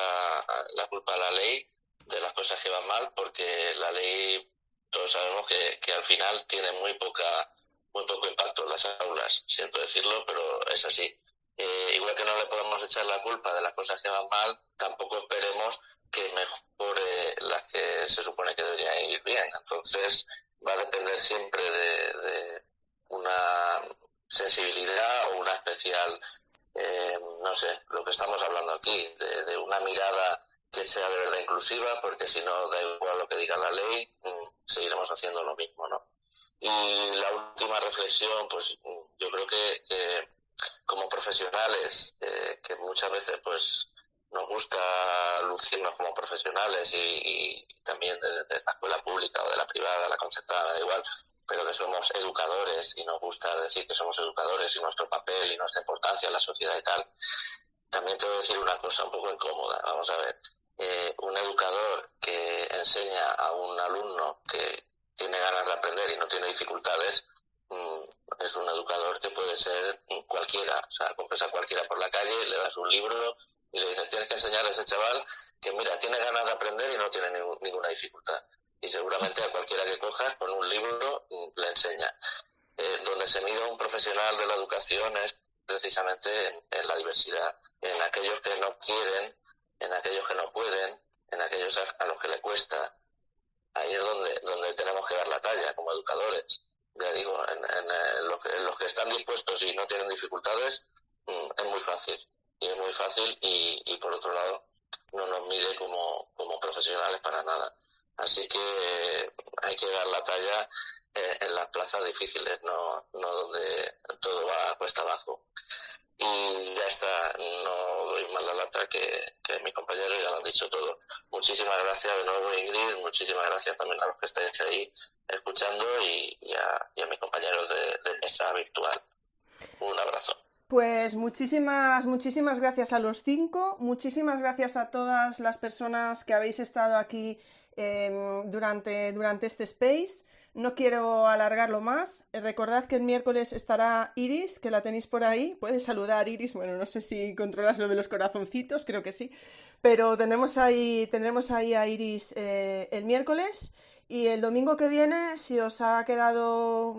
la culpa a la ley de las cosas que van mal, porque la ley todos sabemos que al final tiene muy poco impacto en las aulas, siento decirlo, pero es así. Igual que no le podemos echar la culpa de las cosas que van mal, tampoco esperemos que mejore las que se supone que deberían ir bien. Entonces va a depender siempre de una sensibilidad o una especial no sé, lo que estamos hablando aquí, de una mirada que sea de verdad inclusiva, porque si no, da igual lo que diga la ley, seguiremos haciendo lo mismo, ¿no? Y la última reflexión, pues yo creo que como profesionales, que muchas veces pues nos gusta lucirnos como profesionales y también de la escuela pública o de la privada, la concertada, da igual, pero que somos educadores y nos gusta decir que somos educadores y nuestro papel y nuestra importancia en la sociedad y tal. También te voy a decir una cosa un poco incómoda. Vamos a ver, un educador que enseña a un alumno que tiene ganas de aprender y no tiene dificultades, es un educador que puede ser cualquiera. O sea, coges a cualquiera por la calle, le das un libro y le dices, tienes que enseñar a ese chaval que, mira, tiene ganas de aprender y no tiene ninguna dificultad. Y seguramente a cualquiera que cojas con un libro le enseña. Donde se mide un profesional de la educación es precisamente en la diversidad, en aquellos que no quieren, en aquellos que no pueden, en aquellos a los que le cuesta. Ahí es donde tenemos que dar la talla como educadores. Ya digo, en los que están dispuestos y no tienen dificultades, es muy fácil. Y es muy fácil y por otro lado no nos mide como profesionales para nada. Así que hay que dar la talla en las plazas difíciles, no donde todo va cuesta abajo. Y ya está, no doy más la lata que mis compañeros ya lo han dicho todo. Muchísimas gracias de nuevo, Ingrid, muchísimas gracias también a los que estáis ahí escuchando y a mis compañeros de mesa virtual. Un abrazo. Pues muchísimas gracias a los 5, muchísimas gracias a todas las personas que habéis estado aquí durante este space. No quiero alargarlo más. Recordad que el miércoles estará Iris, que la tenéis por ahí. Puedes saludar, Iris. Bueno, no sé si controlas lo de los corazoncitos, creo que sí. Pero tendremos ahí a Iris el miércoles. Y el domingo que viene, si os han quedado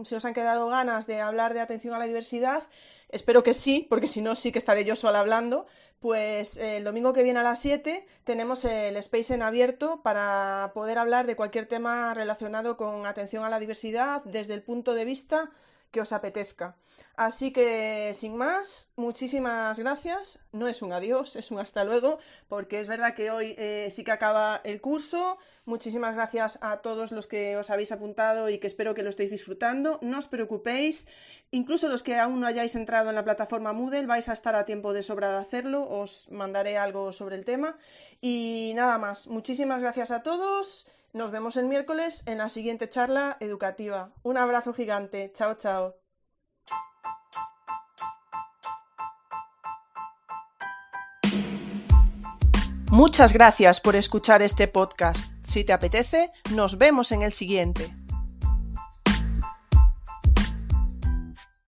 ganas de hablar de atención a la diversidad, espero que sí, porque si no sí que estaré yo sola hablando. Pues el domingo que viene a las 7 tenemos el space en abierto para poder hablar de cualquier tema relacionado con atención a la diversidad desde el punto de vista que os apetezca. Así que, sin más, muchísimas gracias. No es un adiós, es un hasta luego, porque es verdad que hoy sí que acaba el curso. Muchísimas gracias a todos los que os habéis apuntado y que espero que lo estéis disfrutando. No os preocupéis, incluso los que aún no hayáis entrado en la plataforma Moodle, vais a estar a tiempo de sobra de hacerlo. Os mandaré algo sobre el tema. Y nada más, muchísimas gracias a todos. Nos vemos el miércoles en la siguiente charla educativa. Un abrazo gigante. Chao, chao. Muchas gracias por escuchar este podcast. Si te apetece, nos vemos en el siguiente.